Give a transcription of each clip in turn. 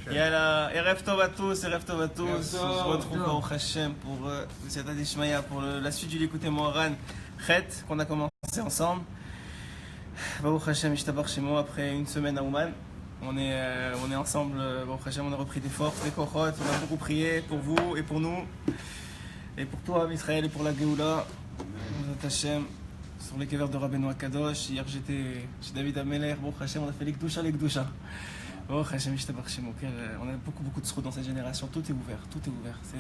Yalla, Erev Tov à tous, Erev Tov à tous. On se retrouve Baruch Hashem pour Siyata Dishmaya, pour la suite du Likutei Moharan Chet qu'on a commencé ensemble. Baruch Hashem, Ishtabach Shemo, après une semaine à Ouman. On est ensemble, Baruch Hashem, on a repris des forces, des kochot, on a beaucoup prié pour vous et pour nous. Et pour toi, Israël, et pour la Géoula. Baruch Hashem, sur les kévers de Rabbeinu Akadosh. Hier, j'étais chez David Ameler, Baruch Hashem, on a fait les Gdusha. Oh, Hashem, on a beaucoup de sroutes dans cette génération. Tout est ouvert.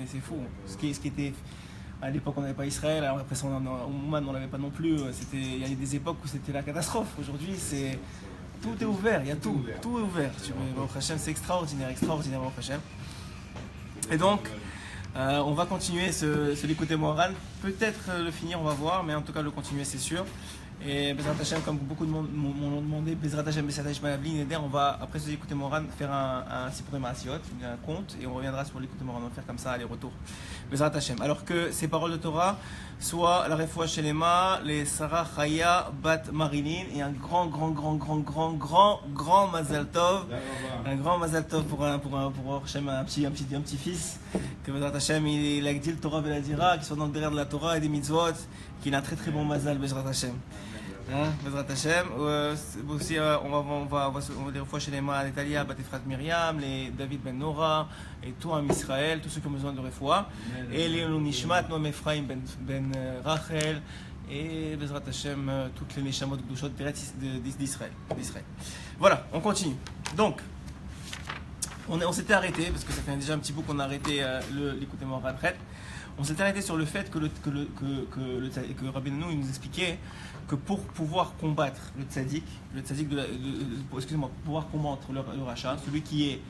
C'est fou. Ce qui était à l'époque, on n'avait pas Israël. Alors après ça, Ouman, on l'avait pas non plus. Il y a des époques où c'était la catastrophe. Aujourd'hui, tout est ouvert. Il y a tout est ouvert. Hashem, c'est extraordinaire, Hashem. Et donc, on va continuer ce Likutei Moharan. Peut-être le finir, on va voir, mais en tout cas le continuer, c'est sûr. Et Bezrat Hashem, comme beaucoup de monde m'ont demandé, Bezrat Hashem, on va, après ce Likutei Moharan, faire un Sipurei Maasiot, un compte, et on reviendra sur Likutei Moharan, on va faire comme ça, aller-retour. Bezrat Hashem. Alors que ces paroles de Torah soient la Refoua Shelema, les Sarah Chaya Bat Marilyn, et un grand Mazal Tov. Un grand Mazal Tov pour Hashem, un petit fils. Que Bezrat Hashem, il a dit le Torah Veladira, qui soit dans le derrière de la Torah et des mitzvot, qu'il a un très bon Mazal, Bezrat Hashem. Bezrat Hashem. Aussi, on va dire fois chez les mains, les Talia, Batifrat Myriam, les David Ben Nora, et tout un Israël, tous ceux qui ont besoin de refoua. Et les Nishmat, Noam Ephraim Ben Rachel, et Bezrat Hashem, toutes les Neshamot Gdushot d'Israël. Voilà, on continue. Donc, on s'était arrêté, parce que ça fait déjà un petit bout qu'on a arrêté le Likutei Moharan Chet. On s'était arrêté sur le fait que Rabbeinu nous expliquait que pour pouvoir combattre le tzaddik pour pouvoir combattre le rachat, celui qui est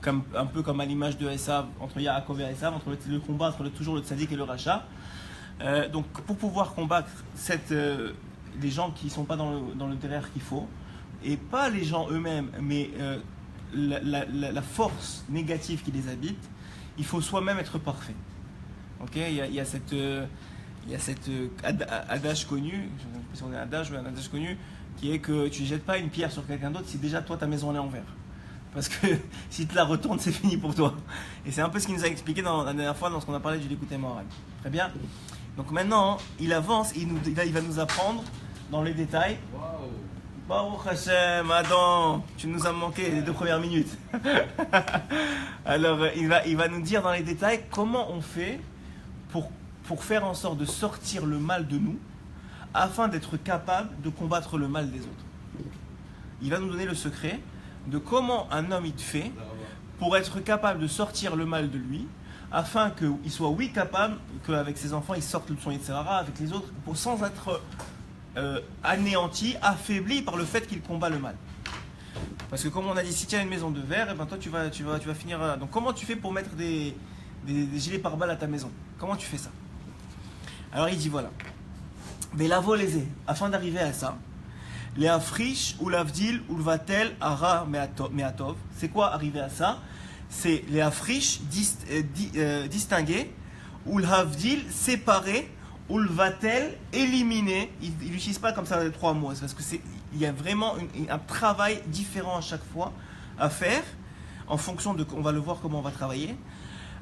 un peu comme à l'image de Esav, entre Yaakov et Esav, entre le combat entre toujours le tzaddik et le rachat. Donc pour pouvoir combattre les gens qui ne sont pas dans le derrière qu'il faut, et pas les gens eux-mêmes, mais la force négative qui les habite, il faut soi-même être parfait. Ok, il y a cette adage connu, je ne sais pas si on est adage ou un adage connu, qui est que tu ne jettes pas une pierre sur quelqu'un d'autre si déjà toi ta maison elle est en verre. Parce que si tu la retournes, c'est fini pour toi. Et c'est un peu ce qu'il nous a expliqué la dernière fois dans ce qu'on a parlé du Likutei Moharan. Très bien. Donc maintenant, il avance, il va nous apprendre dans les détails. Baruch Hashem, Adam, tu nous as manqué les 2 premières minutes. Alors, il va nous dire dans les détails comment on fait pour faire en sorte de sortir le mal de nous, afin d'être capable de combattre le mal des autres. Il va nous donner le secret de comment un homme il fait pour être capable de sortir le mal de lui, afin qu'il soit capable qu'avec ses enfants il sorte son Yetzirah avec les autres, sans être anéanti, affaibli par le fait qu'il combat le mal. Parce que comme on a dit, si tu as une maison de verre, et ben toi tu vas finir. Donc comment tu fais pour mettre des gilets pare-balles à ta maison? Comment tu fais ça? Alors il dit voilà. Mais la volésé, afin d'arriver à ça, les afrish ou l'avdil ou le vatel ara meatov. C'est quoi arriver à ça? C'est les afrish distinguer, ou l'avdil séparer, ou le vatel éliminer. Il n'utilise pas comme ça les 3 mots, c'est parce que il y a vraiment un travail différent à chaque fois à faire en fonction de, on va le voir comment on va travailler,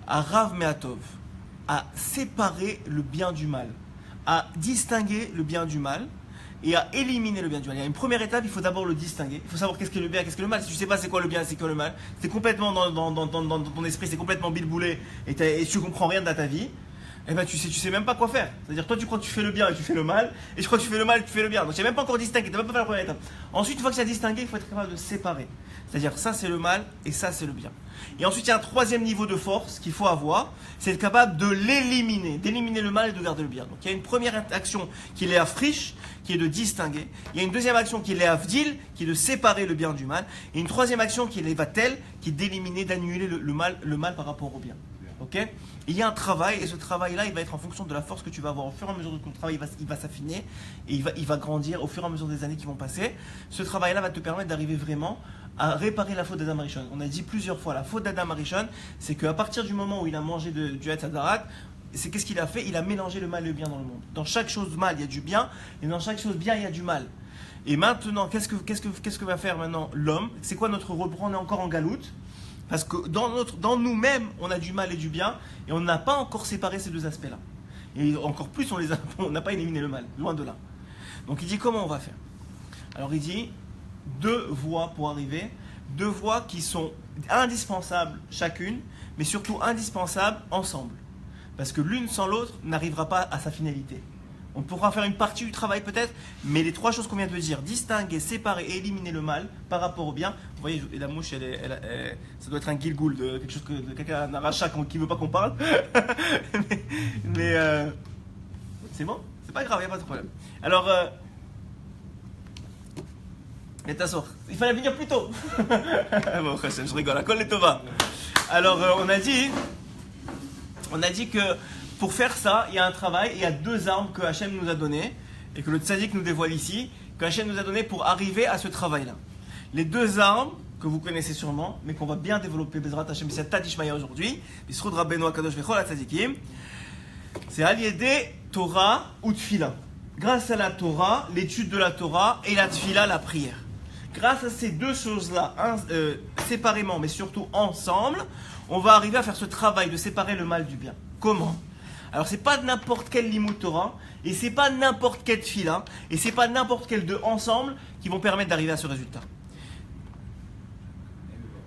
à rav meatov, à séparer le bien du mal, à distinguer le bien du mal et à éliminer le bien du mal. Il y a une première étape, il faut d'abord le distinguer. Il faut savoir qu'est-ce qui est le bien, qu'est-ce qui est le mal. Si tu ne sais pas c'est quoi le bien, c'est quoi le mal, c'est complètement dans ton esprit, c'est complètement bilboulé et tu ne comprends rien de ta vie. Eh ben tu sais même pas quoi faire. C'est-à-dire toi tu crois que tu fais le bien et tu fais le mal, et je crois que tu fais le mal et tu fais le bien. Donc tu n'as même pas encore distingué, tu n'as même pas fait la première étape. Ensuite, une fois que tu as distingué, il faut être capable de séparer. C'est-à-dire ça c'est le mal et ça c'est le bien. Et ensuite il y a un 3e niveau de force qu'il faut avoir, c'est être capable de l'éliminer, d'éliminer le mal et de garder le bien. Donc il y a une première action qui est afrish, qui est de distinguer. Il y a une 2e action qui est avdil, qui est de séparer le bien du mal. Et une 3e action qui est vatel, qui est d'éliminer, d'annuler le mal par rapport au bien. Ok? Il y a un travail, et ce travail-là, il va être en fonction de la force que tu vas avoir. Au fur et à mesure de ton travail, il va s'affiner, et il va grandir au fur et à mesure des années qui vont passer. Ce travail-là va te permettre d'arriver vraiment à réparer la faute d'Adam Arishon. On a dit plusieurs fois, la faute d'Adam Arishon, c'est qu'à partir du moment où il a mangé du Etz Hadarat, qu'est-ce qu'il a fait? Il a mélangé le mal et le bien dans le monde. Dans chaque chose mal, il y a du bien, et dans chaque chose bien, il y a du mal. Et maintenant, qu'est-ce que va faire maintenant l'homme? C'est quoi notre rebond? On est encore en galoute. Parce que dans nous-mêmes, on a du mal et du bien, et on n'a pas encore séparé ces deux aspects-là. Et encore plus, on n'a pas éliminé le mal, loin de là. Donc il dit comment on va faire. Alors il dit 2 voies pour arriver, 2 voies qui sont indispensables chacune, mais surtout indispensables ensemble. Parce que l'une sans l'autre n'arrivera pas à sa finalité. On pourra faire une partie du travail peut-être, mais les 3 choses qu'on vient de dire, distinguer, séparer et éliminer le mal par rapport au bien. Vous voyez, la mouche, ça doit être un gilgoul, de quelque chose de quelqu'un, un rachat qui ne veut pas qu'on parle. mais c'est bon, c'est pas grave, il n'y a pas de problème. Alors, il fallait venir plus tôt. Bon, je rigole, la colle est au bas. Alors, on a dit que pour faire ça, il y a un travail, il y a 2 armes que Hachem nous a données et que le tzaddik nous dévoile ici, que Hachem nous a données pour arriver à ce travail-là. Les 2 armes que vous connaissez sûrement, mais qu'on va bien développer, Bezrat Hachem, c'est Tadishmaya aujourd'hui, Bisroud Rabbeinu Akadosh Vechol HaTzadikim, c'est Aliédé Torah ou Tfila. Grâce à la Torah, l'étude de la Torah et la Tfila, la prière. Grâce à ces 2 choses-là, séparément mais surtout ensemble, on va arriver à faire ce travail de séparer le mal du bien. Comment ? Alors c'est pas n'importe quel limud Torah, et c'est pas n'importe quel tfila, et c'est pas n'importe quel 2 ensemble qui vont permettre d'arriver à ce résultat.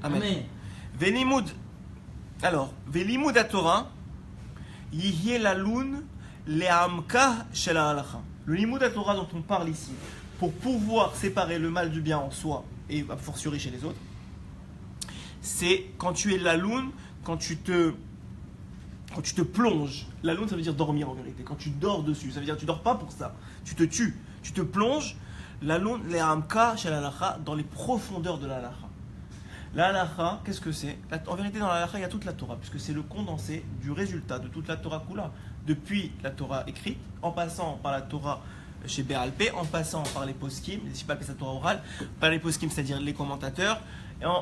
Amen. Velimud. Alors, velimud à Torah, yihye lalun le'amka shel ha'alacha. Le limud à Torah dont on parle ici, pour pouvoir séparer le mal du bien en soi et a fortiori chez les autres, c'est quand tu es laloun, quand tu te plonges. Laloun, ça veut dire dormir en vérité. Quand tu dors dessus, ça veut dire que tu dors pas pour ça. Tu te tues, tu te plonges. Laloun, le'amka shel ha'alacha, dans les profondeurs de la halacha. La halacha, qu'est-ce que c'est ? En vérité, dans la halacha, il y a toute la Torah, puisque c'est le condensé du résultat de toute la Torah Kula. Depuis la Torah écrite, en passant par la Torah chez Béalpé, en passant par les poskim, je ne sais pas appeler ça Torah orale, par les poskim, c'est-à-dire les commentateurs,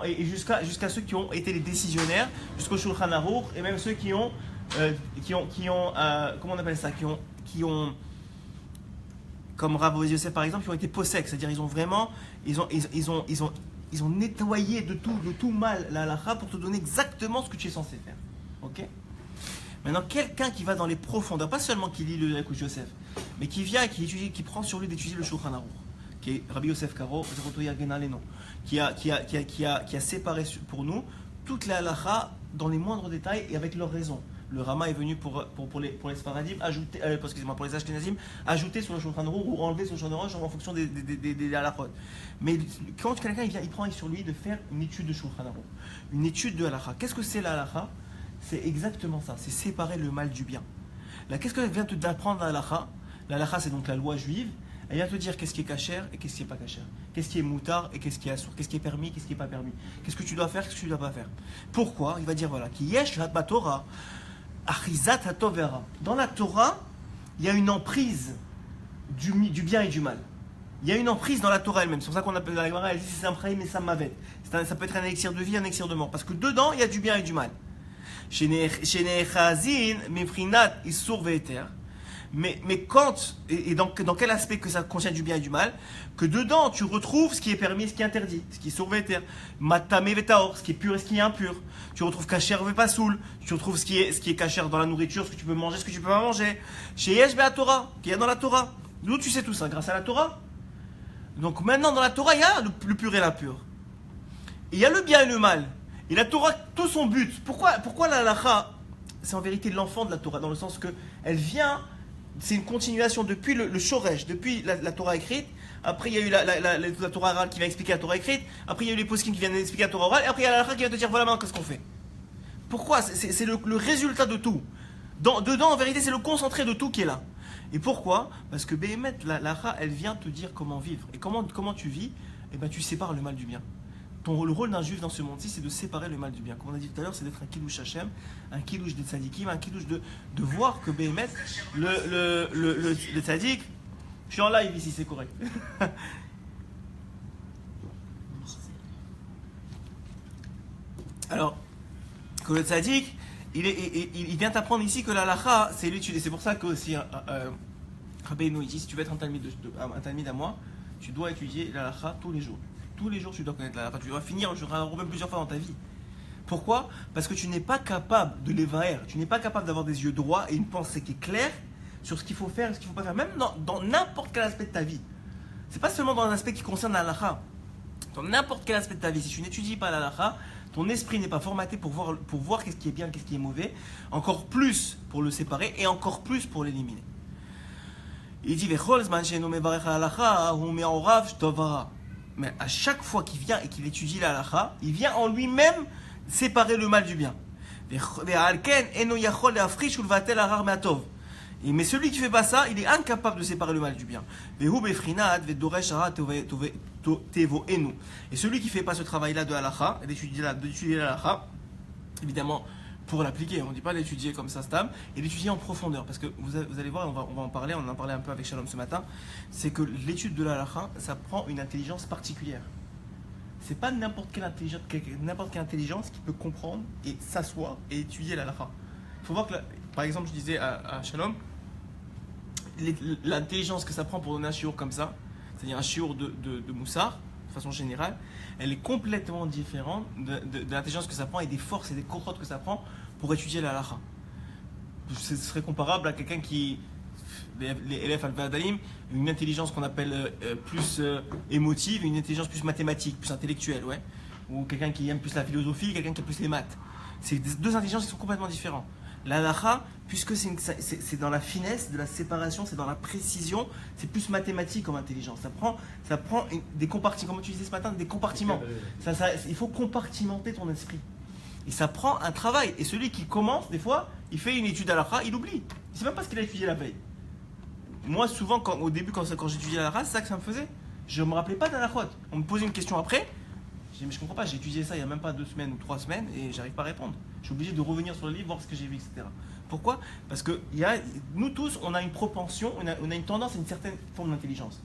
et jusqu'à ceux qui ont été les décisionnaires, jusqu'au Shulchan Aruch, et même ceux qui ont comment on appelle ça, qui ont comme Rav Yosef par exemple, qui ont été possèques, c'est-à-dire ils ont nettoyé de tout mal la halakha pour te donner exactement ce que tu es censé faire. Ok ? Maintenant, quelqu'un qui va dans les profondeurs, pas seulement qui lit le Yekouch Yosef, mais qui vient et qui prend sur lui d'étudier le Shulchan Aruch, qui est Rabbi Yosef Karo, qui a séparé pour nous toutes les halakha dans les moindres détails et avec leurs raisons. Le Rama est venu pour les Sfaradim ajouter, pour les Ashkenazim, ajouter sur le Shulchan Aruch ou enlever sur le Shulchan Aruch en fonction des halakhot. Mais quand quelqu'un il prend sur lui de faire une étude de Shulchan Aruch, une étude de halakha. Qu'est-ce que c'est la halakha ? C'est exactement ça, c'est séparer le mal du bien. Là, qu'est-ce que vient t'apprendre la halakha ? La halakha, c'est donc la loi juive. Elle vient te dire qu'est-ce qui est kasher et qu'est-ce qui n'est pas kasher. Qu'est-ce qui est moutard et qu'est-ce qui est assour. Qu'est-ce qui est permis et qu'est-ce qui n'est pas permis. Qu'est-ce que tu dois faire, qu'est-ce que tu ne dois pas faire. Pourquoi ? Il va dire voilà, qui yesh la Torah, achizat hatovera. Dans la Torah, il y a une emprise du bien et du mal. Il y a une emprise dans la Torah elle-même. C'est pour ça qu'on appelle la Gemara, elle dit c'est un praïm et ça mavet. Ça peut être un élixir de vie, un élixir de mort. Parce que dedans, il y a du bien et du mal. Chez Nechazin, Mefrinat, Issour Ve'eter. Mais quand, et dans quel aspect que ça contient du bien et du mal, que dedans tu retrouves ce qui est permis et ce qui est interdit, ce qui est survéter, matame vetaor, ce qui est pur et ce qui est impur. Tu retrouves kasher vepasoul, tu retrouves ce qui est kasher dans la nourriture, ce que tu peux manger, ce que tu peux pas manger. Chez Yesh Torah, qu'il y a dans la Torah. D'où tu sais tout ça? Grâce à la Torah. Donc maintenant dans la Torah, il y a le pur et l'impur. Et il y a le bien et le mal. Et la Torah, tout son but. Pourquoi la halakha, c'est en vérité l'enfant de la Torah, dans le sens que elle vient. C'est une continuation depuis le Shoresh, depuis la Torah écrite. Après, il y a eu la Torah orale qui vient expliquer la Torah écrite. Après, il y a eu les poskim qui viennent expliquer la Torah orale. Et après, il y a la halakha qui vient te dire voilà maintenant qu'est-ce qu'on fait. Pourquoi? C'est le résultat de tout. Dedans, en vérité, c'est le concentré de tout qui est là. Et pourquoi? Parce que Béhémet, la halakha, elle vient te dire comment vivre. Et comment tu vis? Eh ben, tu sépares le mal du bien. Le rôle d'un juif dans ce monde-ci, c'est de séparer le mal du bien. Comme on a dit tout à l'heure, c'est d'être un kilouche Hachem, un kilouche des tzadikim, un kilouche de voir que Béhémet, le tzadik, je suis en live ici, c'est correct. Alors, que le tzadik, il vient t'apprendre ici que la halakha, c'est l'étude. Et c'est pour ça que aussi, Rabbeinu, il dit, si tu veux être un talmid à moi, tu dois étudier la halakha tous les jours. Tous les jours, tu dois connaître la halakha. Tu dois finir le Shulchan Aruch même plusieurs fois dans ta vie. Pourquoi? Parce que tu n'es pas capable de l'évaer, tu n'es pas capable d'avoir des yeux droits et une pensée qui est claire sur ce qu'il faut faire et ce qu'il ne faut pas faire, même dans n'importe quel aspect de ta vie. C'est pas seulement dans un aspect qui concerne la halakha. Dans n'importe quel aspect de ta vie, si tu n'étudies pas la halakha, ton esprit n'est pas formaté pour voir qu'est-ce qui est bien, qu'est-ce qui est mauvais, encore plus pour le séparer et encore plus pour l'éliminer. Il dit mais à chaque fois qu'il vient et qu'il étudie la halakha, il vient en lui-même séparer le mal du bien. Mais celui qui ne fait pas ça, il est incapable de séparer le mal du bien. Et celui qui ne fait pas ce travail-là de halakha, d'étudier la halakha, évidemment, pour l'appliquer, on ne dit pas d'étudier comme ça, stam, et d'étudier en profondeur. Parce que vous allez voir, on va en parler, on en parlait un peu avec Shalom ce matin, c'est que l'étude de la halakha, ça prend une intelligence particulière. C'est pas n'importe quelle intelligence qui peut comprendre et s'asseoir et étudier la halakha. Il faut voir que, par exemple, je disais à Shalom, l'intelligence que ça prend pour donner un shiur comme ça, c'est-à-dire un shiur de moussar, de façon générale, elle est complètement différente de l'intelligence que ça prend et des forces et des cohortes que ça prend pour étudier la halakha. Ce serait comparable à quelqu'un qui, les élèves al-Vadalim, une intelligence qu'on appelle plus émotive, une intelligence plus mathématique, plus intellectuelle, ouais. Ou quelqu'un qui aime plus la philosophie, quelqu'un qui aime plus les maths. C'est deux intelligences qui sont complètement différentes. La halakha, puisque c'est dans la finesse de la séparation, c'est dans la précision, c'est plus mathématique comme intelligence. Ça prend des compartiments, comme tu disais ce matin, des compartiments. Il faut compartimenter ton esprit. Et ça prend un travail. Et celui qui commence, des fois, il fait une étude halakha, il oublie. Il ne sait même pas ce qu'il a étudié la veille. Moi, souvent, au début, quand j'étudiais la halakha, c'est ça que ça me faisait. Je ne me rappelais pas d'halakhot. On me posait une question après. Je dis, mais je comprends pas, j'ai étudié ça il n'y a même pas 2 semaines ou 3 semaines et j'arrive pas à répondre. Je suis obligé de revenir sur le livre, voir ce que j'ai vu, etc. Pourquoi? Parce que nous tous, on a une propension, on a une tendance à une certaine forme d'intelligence.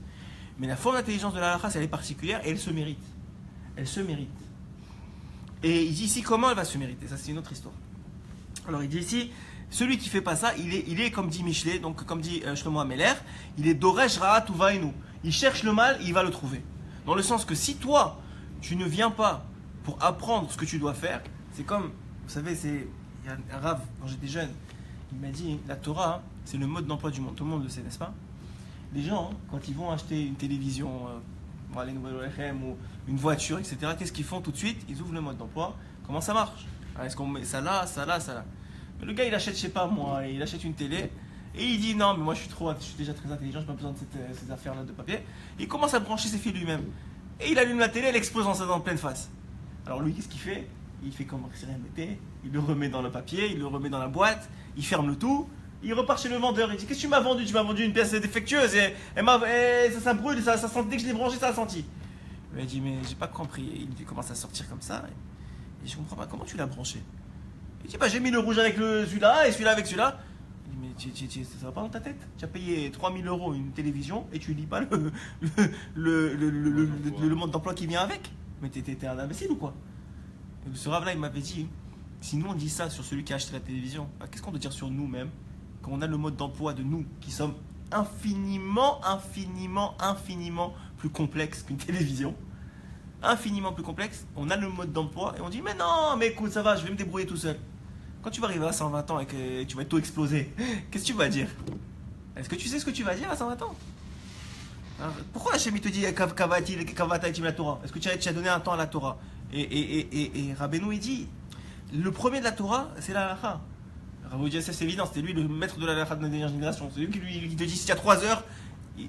Mais la forme d'intelligence de la halakha, elle est particulière et elle se mérite. Elle se mérite. Et il dit ici comment elle va se mériter. Ça, c'est une autre histoire. Alors, il dit ici, celui qui ne fait pas ça, il est comme dit Michelet, donc comme dit Shlomo Ameler, il est Doresh Ra'at Uvainu. Il cherche le mal et il va le trouver. Dans le sens que si toi, tu ne viens pas pour apprendre ce que tu dois faire, c'est comme, vous savez, il y a un Rav, quand j'étais jeune, il m'a dit, la Torah, c'est le mode d'emploi du monde, tout le monde le sait, n'est-ce pas? Les gens, quand ils vont acheter une télévision, les nouvelles ORM ou une voiture, etc., qu'est-ce qu'ils font tout de suite? Ils ouvrent le mode d'emploi, comment ça marche? Est-ce qu'on met ça là, ça là, ça là? Mais le gars, il achète, je sais pas moi, il achète une télé, et il dit, non, mais moi je suis déjà très intelligent, je n'ai pas besoin de ces affaires-là de papier. Et il commence à brancher ses fils lui-même. Et il allume la télé, elle explose en pleine face. Alors lui, qu'est-ce qu'il fait? Il fait comme si rien n'était, il le remet dans le papier, il le remet dans la boîte, il ferme le tout, il repart chez le vendeur, il dit, qu'est-ce que tu m'as vendu? Tu m'as vendu une pièce défectueuse, et ça brûle, ça sent, dès que je l'ai branché, ça a senti. Il dit, mais j'ai pas compris. Et il commence à sortir comme ça, et je comprends pas, comment tu l'as branché? Il dit, bah j'ai mis le rouge avec celui-là, et celui-là avec celui-là. Il dit, mais ça va pas dans ta tête? Tu as payé 3000 € une télévision et tu lis pas le mode d'emploi qui vient avec? Mais t'es un imbécile ou quoi? Et ce Rav là il m'avait dit, si nous on dit ça sur celui qui a acheté la télévision, bah, qu'est-ce qu'on doit dire sur nous-mêmes? Quand on a le mode d'emploi de nous qui sommes infiniment plus complexes qu'une télévision, infiniment plus complexe, on a le mode d'emploi et on dit mais non, mais écoute, ça va, je vais me débrouiller tout seul. Quand tu vas arriver à 120 ans et que tu vas tout exploser, qu'est-ce que tu vas dire? Est-ce que tu sais ce que tu vas dire à 120 ans? Alors, pourquoi Hachem te dit Kavata la Torah? Est-ce que tu as donné un temps à la Torah? Et Rabbeinu il dit, le premier de la Torah, c'est la halakha. Rabbi Yosef, c'est évident, c'était lui le maître de la halakha de la dernière génération. C'est lui qui te dit, si tu as 3 heures,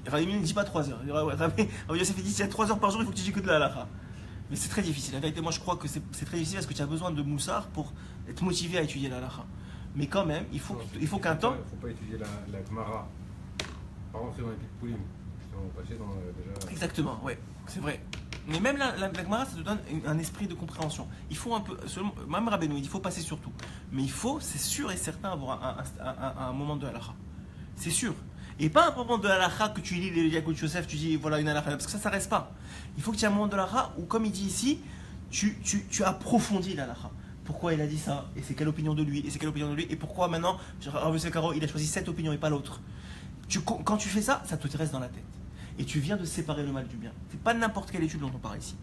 Rabbeinu ne dit pas 3 heures. Rabbi Yosef dit, si tu as 3 heures par jour, il faut que tu dises que de la halakha. Mais c'est très difficile. La vérité, moi je crois que c'est très difficile parce que tu as besoin de moussard pour être motivé à étudier la halakha. Mais quand même, il faut qu'un temps. Il ne faut pas étudier la Gemara. Par contre, c'est dans les petites poulimes. On passait dans déjà. Exactement, ouais, c'est vrai. Mais même la Gemara, ça te donne un esprit de compréhension. Il faut un peu, même Rabbeinu, il faut passer sur tout. Mais il faut, c'est sûr et certain, avoir un moment de halakha. C'est sûr. Et pas un moment de halakha que tu lis les Yaakov Yosef, tu dis voilà une halakha, parce que ça reste pas. Il faut que tu aies un moment de halakha où, comme il dit ici, tu approfondis la halakha. Pourquoi il a dit ça? Et c'est quelle opinion de lui? Et c'est quelle opinion de lui? Et pourquoi maintenant, Rav Caro, il a choisi cette opinion et pas l'autre? Quand tu fais ça, ça te reste dans la tête. Et tu viens de séparer le mal du bien. C'est pas n'importe quelle étude dont on parle ici.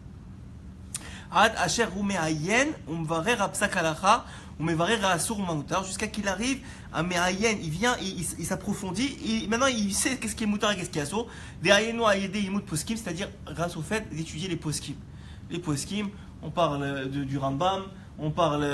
Ad asher hu me'ayen umvarer apsak halacha umevarer asur mautar, jusqu'à qu'il arrive à me'ayen, il vient, il s'approfondit, et maintenant il sait qu'est-ce qui est moutar et qu'est-ce qui est asur. De'ayenu ayede imut poskim, c'est-à-dire grâce au fait d'étudier les poskim. Les poskim, on parle du Rambam, on parle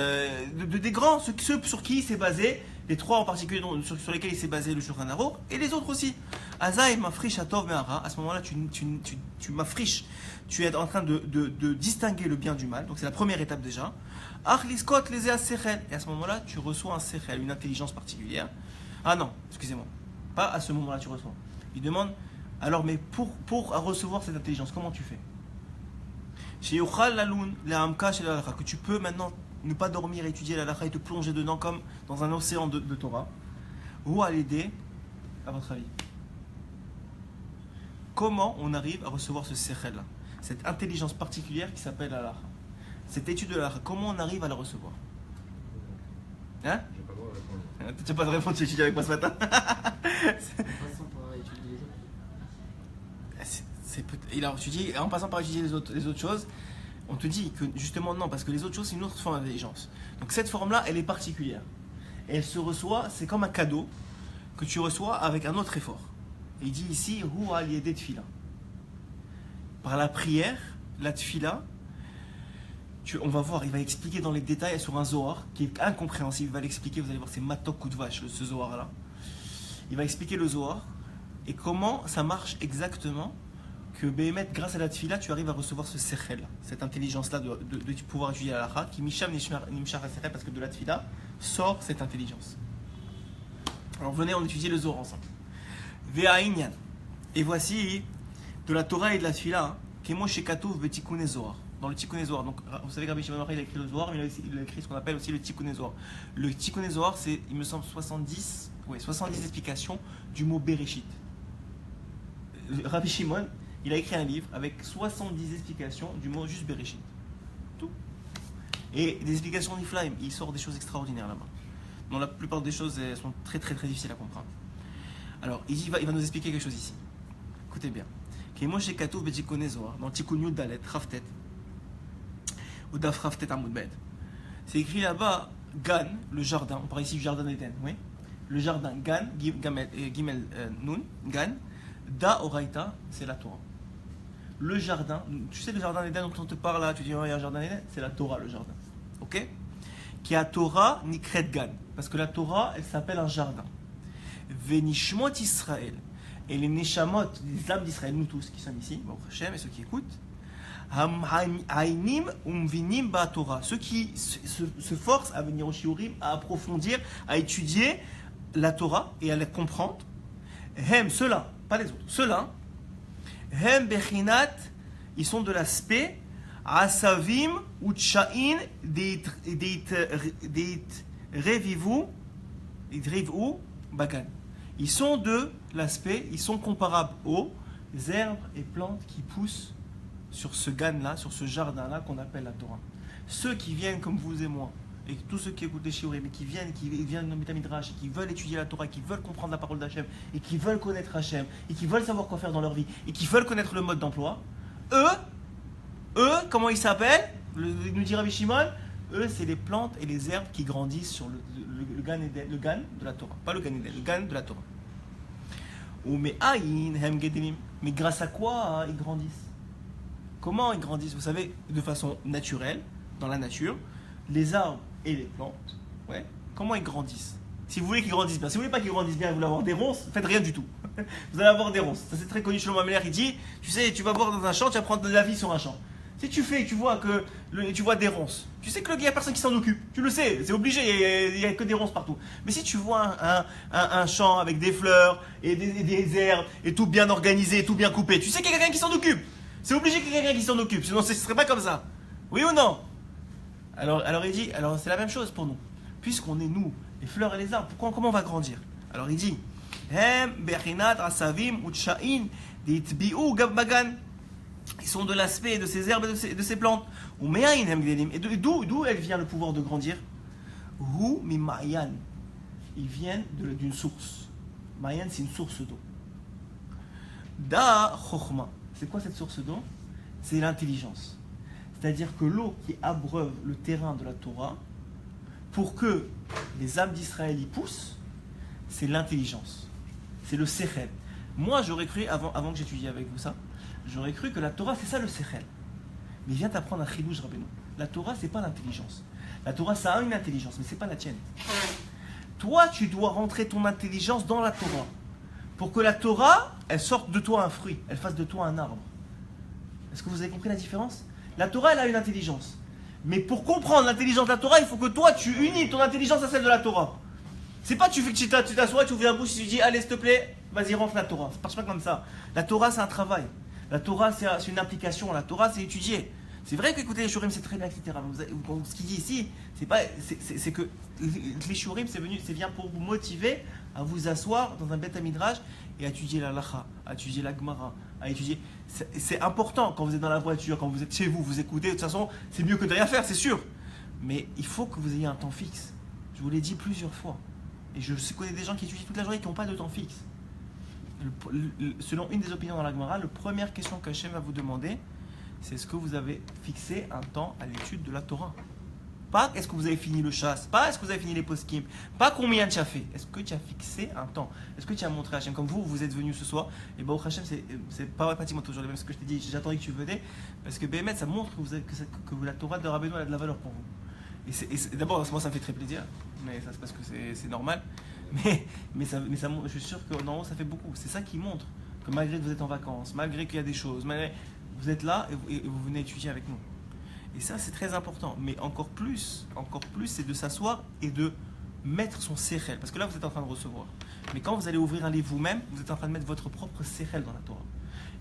des grands, ceux sur qui il s'est basé, les trois en particulier sur lesquels il s'est basé le Shulchan Aruch, et les autres aussi. Azaï mafrish atov me'ara, à ce moment-là tu m'affriches, tu es en train de distinguer le bien du mal, donc c'est la première étape déjà. Ach liskot lezeh sechel, et à ce moment-là tu reçois un sechel, une intelligence particulière. Ah non, excusez-moi, pas à ce moment-là tu reçois. Il demande, alors mais pour recevoir cette intelligence, comment tu fais? Que tu peux maintenant ne pas dormir, étudier la halakha et te plonger dedans comme dans un océan de Torah. Ou à l'aider, à votre avis, comment on arrive à recevoir ce sechel là, cette intelligence particulière qui s'appelle la halakha, cette étude de la halakha, comment on arrive à la recevoir? Hein? J'ai pas le droit de répondre. Tu n'as pas de réponse, tu étudies avec moi ce matin. Alors, tu dis, en passant par étudier les autres choses, on te dit que justement non, parce que les autres choses c'est une autre forme d'intelligence. Donc cette forme-là, elle est particulière. Et elle se reçoit, c'est comme un cadeau que tu reçois avec un autre effort. Et il dit ici, Hu al yedei tfila. Par la prière, la tfila, on va voir, il va expliquer dans les détails sur un Zohar qui est incompréhensible. Il va l'expliquer, vous allez voir, c'est matok coup de vache, ce Zohar-là. Il va expliquer le Zohar et comment ça marche exactement. Que Béhémet, grâce à la tfila, tu arrives à recevoir ce sechel, cette intelligence-là de pouvoir étudier la halakha, qui misham nimshar ha-sechel, parce que de la tfila sort cette intelligence. Alors venez, on étudie le Zohar ensemble. Ve'ainyan. Et voici de la Torah et de la tfila, kemo shekatuv betikune Zohar. Dans le Tikkun Zohar, donc vous savez que Rabbi Shimon il a écrit le Zohar, mais il a écrit ce qu'on appelle aussi le Tikkun Zohar. Le Tikkun Zohar, c'est, il me semble, 70 explications du mot Bereshit. Rabbi Shimon, il a écrit un livre avec 70 explications du mot juste Bereshit. Tout. Et des explications d'Iflaim. Il sort des choses extraordinaires là-bas. Dont la plupart des choses sont très très très difficiles à comprendre. Alors, il va nous expliquer quelque chose ici. Écoutez bien. Kemoshe Katouf Betikone Zohar, dans Tikkun Yud Dalet, Raftet, ou Daf Raftet Amud Bet. C'est écrit là-bas, Gan, le jardin. On parle ici du jardin d'Éden, oui. Le jardin, Gan, Gimel Nun, Gan, Da Oraita, c'est la Torah. Le jardin, tu sais le jardin d'Éden dont on te parle là, tu dis oh, il y a un jardin d'Éden, c'est la Torah le jardin. Ok? Qui a Torah Nikret Gan. Parce que la Torah, elle s'appelle un jardin. Venishmot Israël. Et les Neshamot, les âmes d'Israël, nous tous qui sommes ici, Baruch Hashem, et ceux qui écoutent, Hainim Umvinim Ba Torah. Ceux qui se forcent à venir au Shiurim, à approfondir, à étudier la Torah et à la comprendre. Hem, ceux-là, pas les autres, ceux-là, Hem Bechinat, ils sont de l'aspect Asavim Utchain Deit Revivu Bagan. Ils sont de l'aspect, ils sont comparables aux herbes et plantes qui poussent sur ce gan-là, sur ce jardin-là qu'on appelle la Torah. Ceux qui viennent comme vous et moi, et tous ceux qui écoutent les shiurim, mais qui viennent dans le Midrash, et qui veulent étudier la Torah, qui veulent comprendre la parole d'Hachem, et qui veulent connaître Hachem, et qui veulent savoir quoi faire dans leur vie, et qui veulent connaître le mode d'emploi, eux, comment ils s'appellent? Nous dit Rabbi Shimon, eux, c'est les plantes et les herbes qui grandissent sur le gan de la Torah. Pas le gan Eden, le gan de la Torah. Mais grâce à quoi ils grandissent? Comment ils grandissent? Vous savez, de façon naturelle, dans la nature, les arbres et les plantes, ouais, comment ils grandissent? Si vous voulez qu'ils grandissent bien, si vous voulez pas qu'ils grandissent bien, vous voulez avoir des ronces, faites rien du tout. Vous allez avoir des ronces. Ça c'est très connu chez le Mamelaire, il dit, tu sais, tu vas voir dans un champ, tu vas prendre de la vie sur un champ. Si tu fais, tu vois des ronces, tu sais qu'il n'y a personne qui s'en occupe. Tu le sais, c'est obligé, il n'y a que des ronces partout. Mais si tu vois un champ avec des fleurs et des herbes et tout bien organisé, tout bien coupé, tu sais qu'il y a quelqu'un qui s'en occupe. C'est obligé qu'il y ait quelqu'un qui s'en occupe, sinon ce ne serait pas comme ça. Oui ou non? Alors il dit, alors c'est la même chose pour nous. Puisqu'on est nous, les fleurs et les arbres, comment on va grandir? Alors il dit, Hem bechinat asavim utchain deitbiu gabbagan. Ils sont de l'aspect de ces herbes et de ces plantes. Et d'où elle vient le pouvoir de grandir? Hu mi ma'yan. Ils viennent d'une source. Ma'yan, c'est une source d'eau. Da chokhma. C'est quoi cette source d'eau? C'est l'intelligence. C'est-à-dire que l'eau qui abreuve le terrain de la Torah, pour que les âmes d'Israël y poussent, c'est l'intelligence. C'est le sechel. Moi, j'aurais cru, avant que j'étudie avec vous ça, j'aurais cru que la Torah, c'est ça le sechel. Mais viens t'apprendre un chidouj, Rabbeinu. La Torah, c'est pas l'intelligence. La Torah, ça a une intelligence, mais c'est pas la tienne. Toi, tu dois rentrer ton intelligence dans la Torah. Pour que la Torah, elle sorte de toi un fruit, elle fasse de toi un arbre. Est-ce que vous avez compris la différence? La Torah, elle a une intelligence. Mais pour comprendre l'intelligence de la Torah, il faut que toi, tu unis ton intelligence à celle de la Torah. C'est pas tu t'assois, tu ouvres la bouche et tu dis allez s'il te plaît, vas-y rentre la Torah. Ça marche pas comme ça. La Torah c'est un travail. La Torah c'est une implication. La Torah c'est étudier. C'est vrai qu'écouter les shurim c'est très bien, etc. Ce qu'il dit ici, c'est que les shurim c'est bien pour vous motiver à vous asseoir dans un beth midrash et à étudier la lacha, à étudier la gemara, à étudier. C'est important quand vous êtes dans la voiture, quand vous êtes chez vous, vous écoutez. De toute façon, c'est mieux que de rien faire, c'est sûr. Mais il faut que vous ayez un temps fixe. Je vous l'ai dit plusieurs fois. Et je connais des gens qui étudient toute la journée qui n'ont pas de temps fixe. Selon une des opinions dans la Gemara, la première question qu'Hachem va vous demander, c'est est-ce que vous avez fixé un temps à l'étude de la Torah? Pas est-ce que vous avez fini le chasse, pas est-ce que vous avez fini les poskim, pas combien tu as fait. Est-ce que tu as fixé un temps? Est-ce que tu as montré à Hachem? Comme vous êtes venu ce soir, et bah au Hachem, c'est pas pratiquement toujours le même ce que je t'ai dit, j'attendais que tu venais, parce que Béhémet, ça montre que la Torah de Rabbeinu a de la valeur pour vous. D'abord, moi ça me fait très plaisir, mais ça c'est parce que c'est normal. Mais ça, je suis sûr que non, ça fait beaucoup. C'est ça qui montre que malgré que vous êtes en vacances, malgré qu'il y a des choses, malgré vous êtes là et vous venez étudier avec nous. Et ça c'est très important. Mais encore plus, c'est de s'asseoir et de mettre son sechel. Parce que là vous êtes en train de recevoir. Mais quand vous allez ouvrir un livre vous-même, vous êtes en train de mettre votre propre sechel dans la Torah.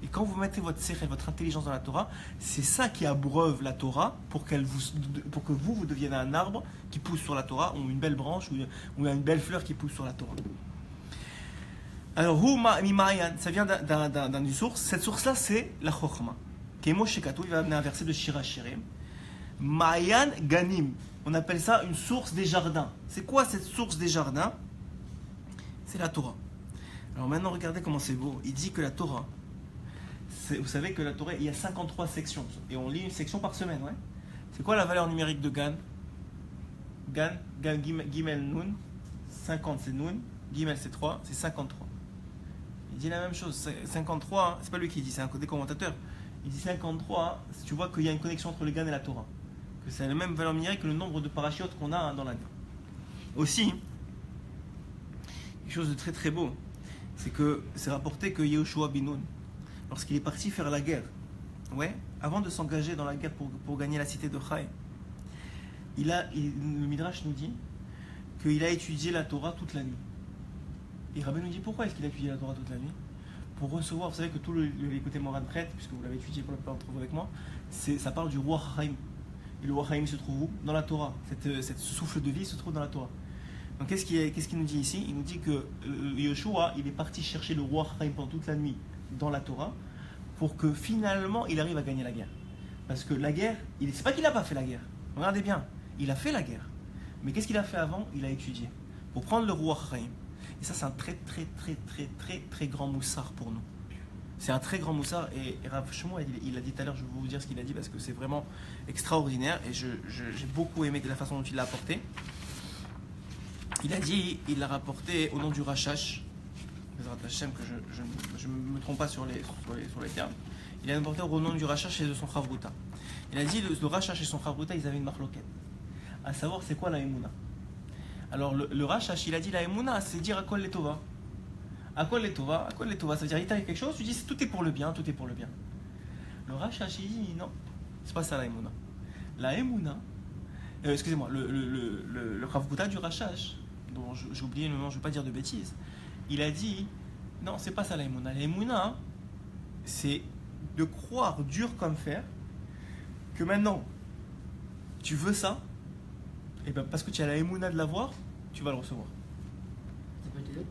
Et quand vous mettez votre sechel, votre intelligence dans la Torah, c'est ça qui abreuve la Torah pour que vous deveniez un arbre qui pousse sur la Torah, ou une belle branche, ou une belle fleur qui pousse sur la Torah. Alors, ça vient d'une source. Cette source-là, c'est la Chokhma. Kemo Shekatou, il va amener un verset de Shira Shirim. Ma'ayan Ganim. On appelle ça une source des jardins. C'est quoi cette source des jardins? C'est la Torah. Alors maintenant, regardez comment c'est beau. Il dit que la Torah, vous savez que la Torah, il y a 53 sections. Et on lit une section par semaine, ouais. C'est quoi la valeur numérique de Gan? Gan, Gimel, Nun. 50 c'est Nun. Gimel c'est 3, c'est 53. Il dit la même chose. 53, hein, c'est pas lui qui dit, c'est un des commentateurs. Il dit 53, tu vois qu'il y a une connexion entre le Gan et la Torah. Que c'est la même valeur numérique que le nombre de parachutes qu'on a dans l'année. Aussi, quelque chose de très très beau, c'est que c'est rapporté que Yehoshua bin Nun, lorsqu'il est parti faire la guerre, ouais, avant de s'engager dans la guerre pour gagner la cité de Chai, le Midrash nous dit qu'il a étudié la Torah toute la nuit. Et Rabbi nous dit pourquoi est-ce qu'il a étudié la Torah toute la nuit? Pour recevoir, vous savez que tout le côté Moran prêtre, puisque vous l'avez étudié pour la plupart d'entre vous avec moi, ça parle du roi Haïm. Et le roi Haïm se trouve où? Dans la Torah. Cette souffle de vie se trouve dans la Torah. Donc qu'est-ce qu'il nous dit ici? Il nous dit que Yoshua, il est parti chercher le roi Haïm pendant toute la nuit dans la Torah pour que finalement il arrive à gagner la guerre. Parce que la guerre, c'est pas qu'il n'a pas fait la guerre. Regardez bien, il a fait la guerre. Mais qu'est-ce qu'il a fait avant? Il a étudié. Pour prendre le roi Haïm. Et ça, c'est un très très très très très très grand moussard pour nous. C'est un très grand moussard. Et Rav Shmuel, il a dit tout à l'heure, je vais vous dire ce qu'il a dit parce que c'est vraiment extraordinaire. Et j'ai beaucoup aimé la façon dont il l'a apporté. Il a dit, il l'a rapporté au nom du Rashash. Que je ne me trompe pas sur les termes. Il a apporté au nom du Rashash et de son Chavruta. Il a dit, le Rashash et son Chavruta, ils avaient une marloquette. À savoir, c'est quoi la Emouna? Alors, le Rashash, il a dit la Emouna, c'est dire Akol Letova. Akol Letova, ça veut dire, il t'arrive quelque chose, tu dis, tout est pour le bien, tout est pour le bien. Le Rashash, il dit, non, c'est pas ça la Emouna. La Emouna, excusez-moi, le Chavruta du Rashash, dont j'ai oublié le nom, je ne veux pas dire de bêtises, il a dit, non, c'est pas ça la Emouna. La Emouna, c'est de croire dur comme fer que maintenant, tu veux ça, et ben parce que tu as la Emouna de l'avoir, tu vas le recevoir. Ça peut être les deux?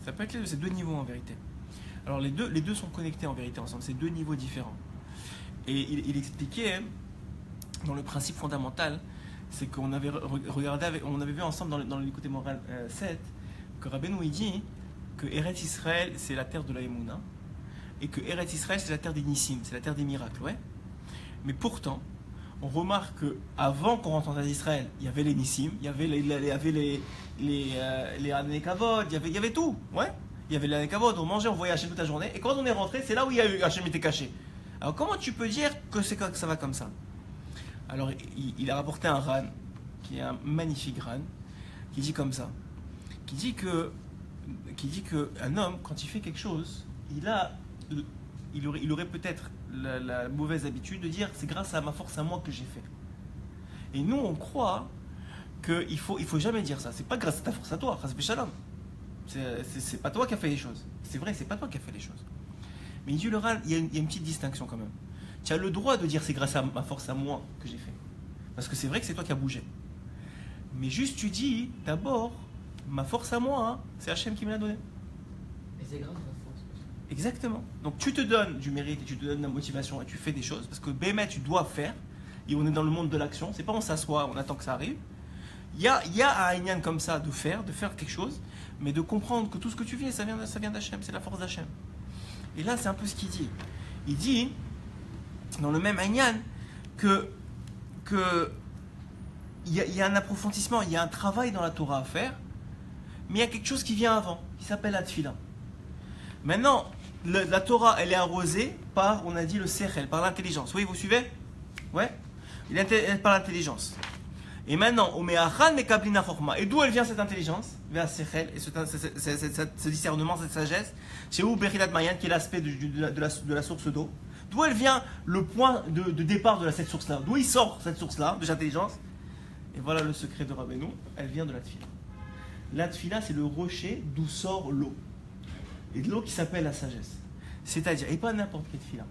Ça peut être les deux, c'est deux niveaux en vérité. Alors les deux sont connectés en vérité ensemble, c'est deux niveaux différents. Et il expliquait, dans le principe fondamental, c'est qu'on avait on avait vu ensemble dans l'écoute moral 7, que Rabbeinu il dit que Eretz Israël c'est la terre de la Emouna, et que Eretz Israël c'est la terre des Nissim, c'est la terre des miracles, ouais. Mais pourtant, on remarque qu'avant qu'on rentre en terre d'Israël, il y avait les Nissim, il y avait les Anekavod, il y avait tout. Ouais. Il y avait les Anekavod, on mangeait, on voyait Hachem toute la journée. Et quand on est rentré, c'est là où il y a eu Hachem était caché. Alors comment tu peux dire que ça va comme ça? Alors il a rapporté un Ran, qui est un magnifique Ran, qui dit comme ça. Qui dit que un homme, quand il fait quelque chose, il aurait peut-être la mauvaise habitude de dire c'est grâce à ma force à moi que j'ai fait. Et nous on croit qu'il faut jamais dire ça. C'est pas grâce à ta force à toi, Chas v'Shalom. C'est pas toi qui as fait les choses. C'est vrai, c'est pas toi qui as fait les choses. Mais il dit le Ran, il y a une petite distinction quand même. Tu as le droit de dire c'est grâce à ma force à moi que j'ai fait. Parce que c'est vrai que c'est toi qui as bougé. Mais juste tu dis d'abord ma force à moi, hein, c'est Hachem qui me l'a donné. Et c'est grâce à la force. Exactement. Donc tu te donnes du mérite et tu te donnes de la motivation et tu fais des choses parce que Bémet tu dois faire. Et on est dans le monde de l'action. C'est pas on s'assoit, on attend que ça arrive. Il y a un Inyan comme ça de faire quelque chose, mais de comprendre que tout ce que tu fais, ça vient d'Hachem, c'est la force d'Hachem. Et là, c'est un peu ce qu'il dit. Il dit, dans le même Inyan, que il y a un approfondissement, il y a un travail dans la Torah à faire, mais il y a quelque chose qui vient avant, qui s'appelle la Tfila. Maintenant, la Torah, elle est arrosée par, on a dit, le Sechel, par l'intelligence. Oui, vous suivez? Ouais. Elle par l'intelligence. Et maintenant, et d'où elle vient cette intelligence? Vers Sechel, et ce discernement, cette sagesse, chez où Berilat Mayan, qui est l'aspect de la source d'eau. D'où elle vient le point de départ de cette source-là? D'où il sort cette source-là, de cette intelligence? Et voilà le secret de Rabbeinu, elle vient de la Tfila. La Tfila, c'est le rocher d'où sort l'eau. Et de l'eau qui s'appelle la sagesse. C'est-à-dire, et pas n'importe quelle Tfila.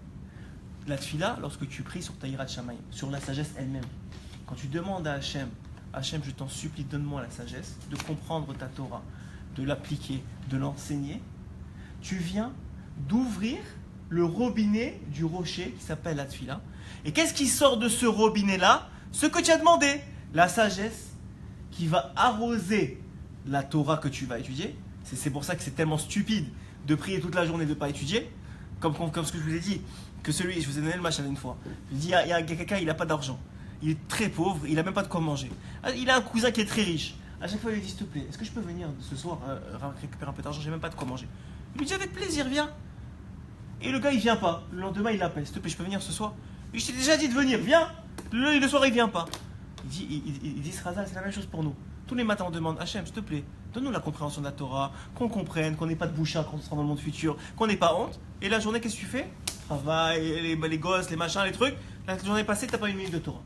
La Tfila, lorsque tu pries sur ta Yirat Shamayim, sur la sagesse elle-même, quand tu demandes à Hachem, Hachem, je t'en supplie, donne-moi la sagesse de comprendre ta Torah, de l'appliquer, de l'enseigner, tu viens d'ouvrir le robinet du rocher qui s'appelle la Tfila. Et qu'est-ce qui sort de ce robinet-là? Ce que tu as demandé, la sagesse qui va arroser la Torah que tu vas étudier. C'est pour ça que c'est tellement stupide de prier toute la journée et de ne pas étudier. Comme ce que je vous ai dit, que celui, je vous ai donné le match une fois. Je dis, il y a quelqu'un, il n'a pas d'argent. Il est très pauvre, il n'a même pas de quoi manger. Il a un cousin qui est très riche. À chaque fois, il lui dit, s'il te plaît, est-ce que je peux venir ce soir récupérer un peu d'argent? J'ai même pas de quoi manger. Il lui dit, avec plaisir, viens. Et le gars, il vient pas. Le lendemain, il l'appelle, s'il te plaît, je peux venir ce soir? Je t'ai déjà dit de venir, viens. Le soir, il vient pas. Il dit, Srazal, c'est la même chose pour nous. Tous les matins, on demande, Hachem, s'il te plaît, donne-nous la compréhension de la Torah, qu'on comprenne, qu'on n'ait pas de boucha quand on sera dans le monde futur, qu'on n'ait pas honte. Et la journée, qu'est-ce que tu fais? Travail, les gosses, les machins, les trucs. La journée passée, t'as pas une minute de Torah.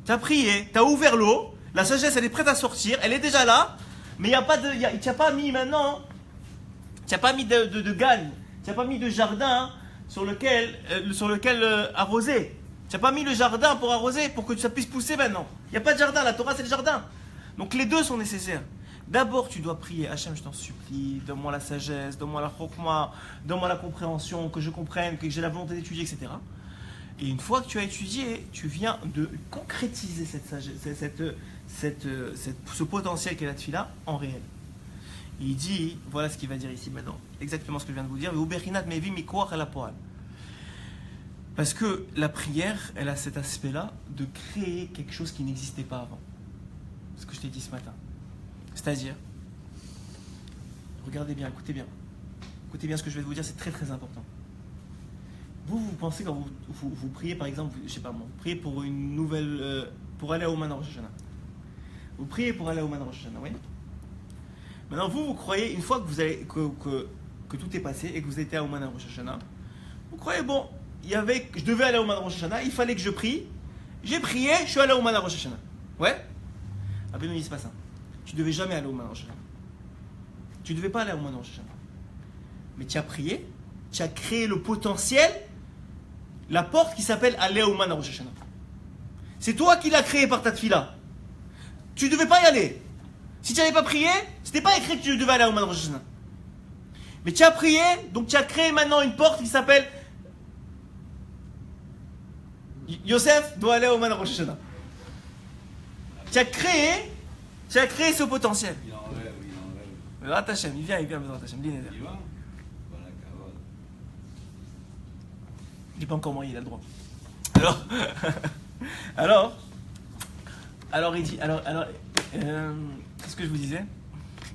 T'as prié, t'as ouvert l'eau, la sagesse, elle est prête à sortir, elle est déjà là, mais tu n'as pas mis maintenant, tu n'as pas mis de gagne, tu n'as pas mis de jardin sur lequel arroser. Tu n'as pas mis le jardin pour arroser, pour que ça puisse pousser maintenant. Il n'y a pas de jardin, la Torah c'est le jardin. Donc les deux sont nécessaires. D'abord tu dois prier, Hachem je t'en supplie, donne-moi la sagesse, donne-moi la chokma, donne-moi la compréhension, que je comprenne, que j'ai la volonté d'étudier, etc. Et une fois que tu as étudié, tu viens de concrétiser cette sagesse, ce potentiel qu'est la Tfila en réel. Et il dit, voilà ce qu'il va dire ici maintenant, exactement ce que je viens de vous dire, parce que la prière, elle a cet aspect-là de créer quelque chose qui n'existait pas avant. Ce que je t'ai dit ce matin. C'est-à-dire, regardez bien, écoutez bien ce que je vais vous dire, c'est très très important. Vous pensez quand vous priez par exemple, je sais pas moi, vous priez pour une nouvelle, pour aller à Oman Rosh Hashanah. Vous priez pour aller à Oman Rosh Hashanah, oui. Maintenant vous croyez, une fois que vous allez, que tout est passé et que vous été à Oman Rosh Hashanah, vous croyez bon, je devais aller à Oman Rosh Hashanah, il fallait que je prie, j'ai prié, je suis allé à Oman Rosh Hashanah. Ouais. Ah ben non, c'est pas ça. Tu devais jamais aller à Oman Rosh Hashanah. Tu devais pas aller à Oman Rosh Hashanah. Mais tu as prié, tu as créé le potentiel. La porte qui s'appelle aller à Oman Rosh Hashanah. C'est toi qui l'as créé par ta tfila. Tu ne devais pas y aller. Si tu n'avais pas prié, c'était pas écrit que tu devais aller à Oman Rosh Hashanah. Mais tu as prié, donc tu as créé maintenant une porte qui s'appelle Yosef doit aller à Oman Rosh Hashanah. Tu as créé ce potentiel. Il en rêve, il en rêve. Rat Hashem, il vient, Rat Hashem. Il va? Voilà, il n'est pas encore marié, il a le droit. Alors, Alors il dit, qu'est-ce que je vous disais?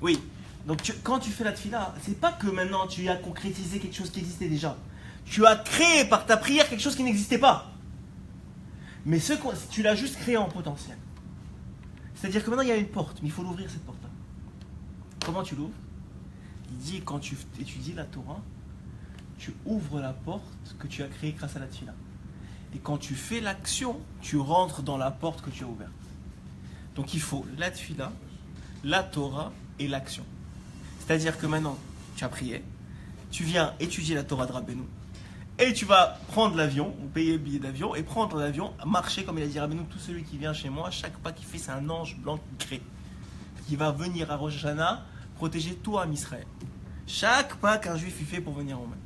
Oui, donc quand tu fais la tefila, c'est pas que maintenant tu as concrétisé quelque chose qui existait déjà. Tu as créé par ta prière quelque chose qui n'existait pas. Mais tu l'as juste créé en potentiel. C'est-à-dire que maintenant il y a une porte, mais il faut l'ouvrir cette porte-là. Comment tu l'ouvres? Il dit, quand tu étudies la Torah, tu ouvres la porte que tu as créée grâce à la tefila. Et quand tu fais l'action, tu rentres dans la porte que tu as ouverte. Donc il faut la tefila, la Torah et l'action. C'est-à-dire que maintenant, tu as prié, tu viens étudier la Torah de Rabbeinu, et tu vas prendre l'avion, ou payer le billet d'avion, et prendre l'avion, marcher, comme il a dit Rabbeinu, tout celui qui vient chez moi, chaque pas qu'il fait, c'est un ange blanc qui crée, qui va venir à Rosh Hashanah protéger tout Am Israël. Chaque pas qu'un juif y fait pour venir au même.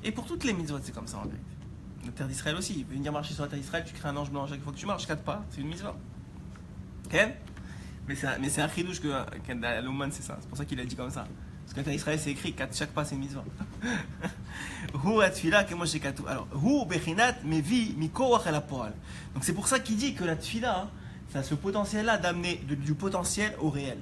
Et pour toutes les mitzvot, c'est comme ça en vérité. La terre d'Israël aussi, venir marcher sur la terre d'Israël, tu crées un ange blanc chaque fois que tu marches, 4 pas, c'est une mitzvah. Ok? Mais c'est un chidouche que l'Ouman, c'est ça. C'est pour ça qu'il a dit comme ça. Parce que la terre d'Israël, c'est écrit, chaque pas, c'est une mitzvah. Alors, donc c'est pour ça qu'il dit que la tefila, ça a ce potentiel-là d'amener du potentiel au réel.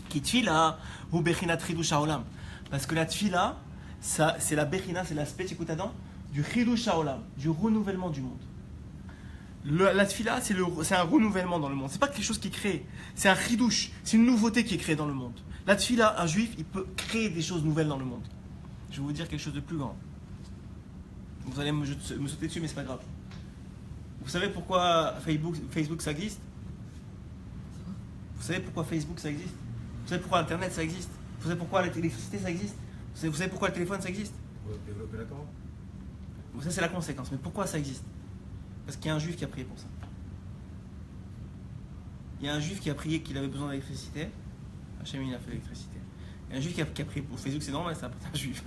Qui tefila, hu bechinat chidush haolam. Parce que la tefila, c'est la bechina, c'est l'aspect, tu écoutes dedans, du chidush haolam, du renouvellement du monde. La tefila, c'est un renouvellement dans le monde. C'est pas quelque chose qui est créé. C'est un chidouche. C'est une nouveauté qui est créée dans le monde. La tefila, un juif, il peut créer des choses nouvelles dans le monde. Je vais vous dire quelque chose de plus grand. Vous allez me sauter dessus, mais c'est pas grave. Vous savez pourquoi Facebook ça existe? Vous savez pourquoi Facebook ça existe? Vous savez pourquoi Internet ça existe? Vous savez pourquoi l'électricité ça existe? Vous savez pourquoi le téléphone ça existe? Pour développer la Torah. Ça c'est la conséquence. Mais pourquoi ça existe? Parce qu'il y a un juif qui a prié pour ça. Il y a un juif qui a prié qu'il avait besoin d'électricité. Hachem il a fait l'électricité. Il y a un juif qui a prié pour Facebook, c'est normal, c'est un juif.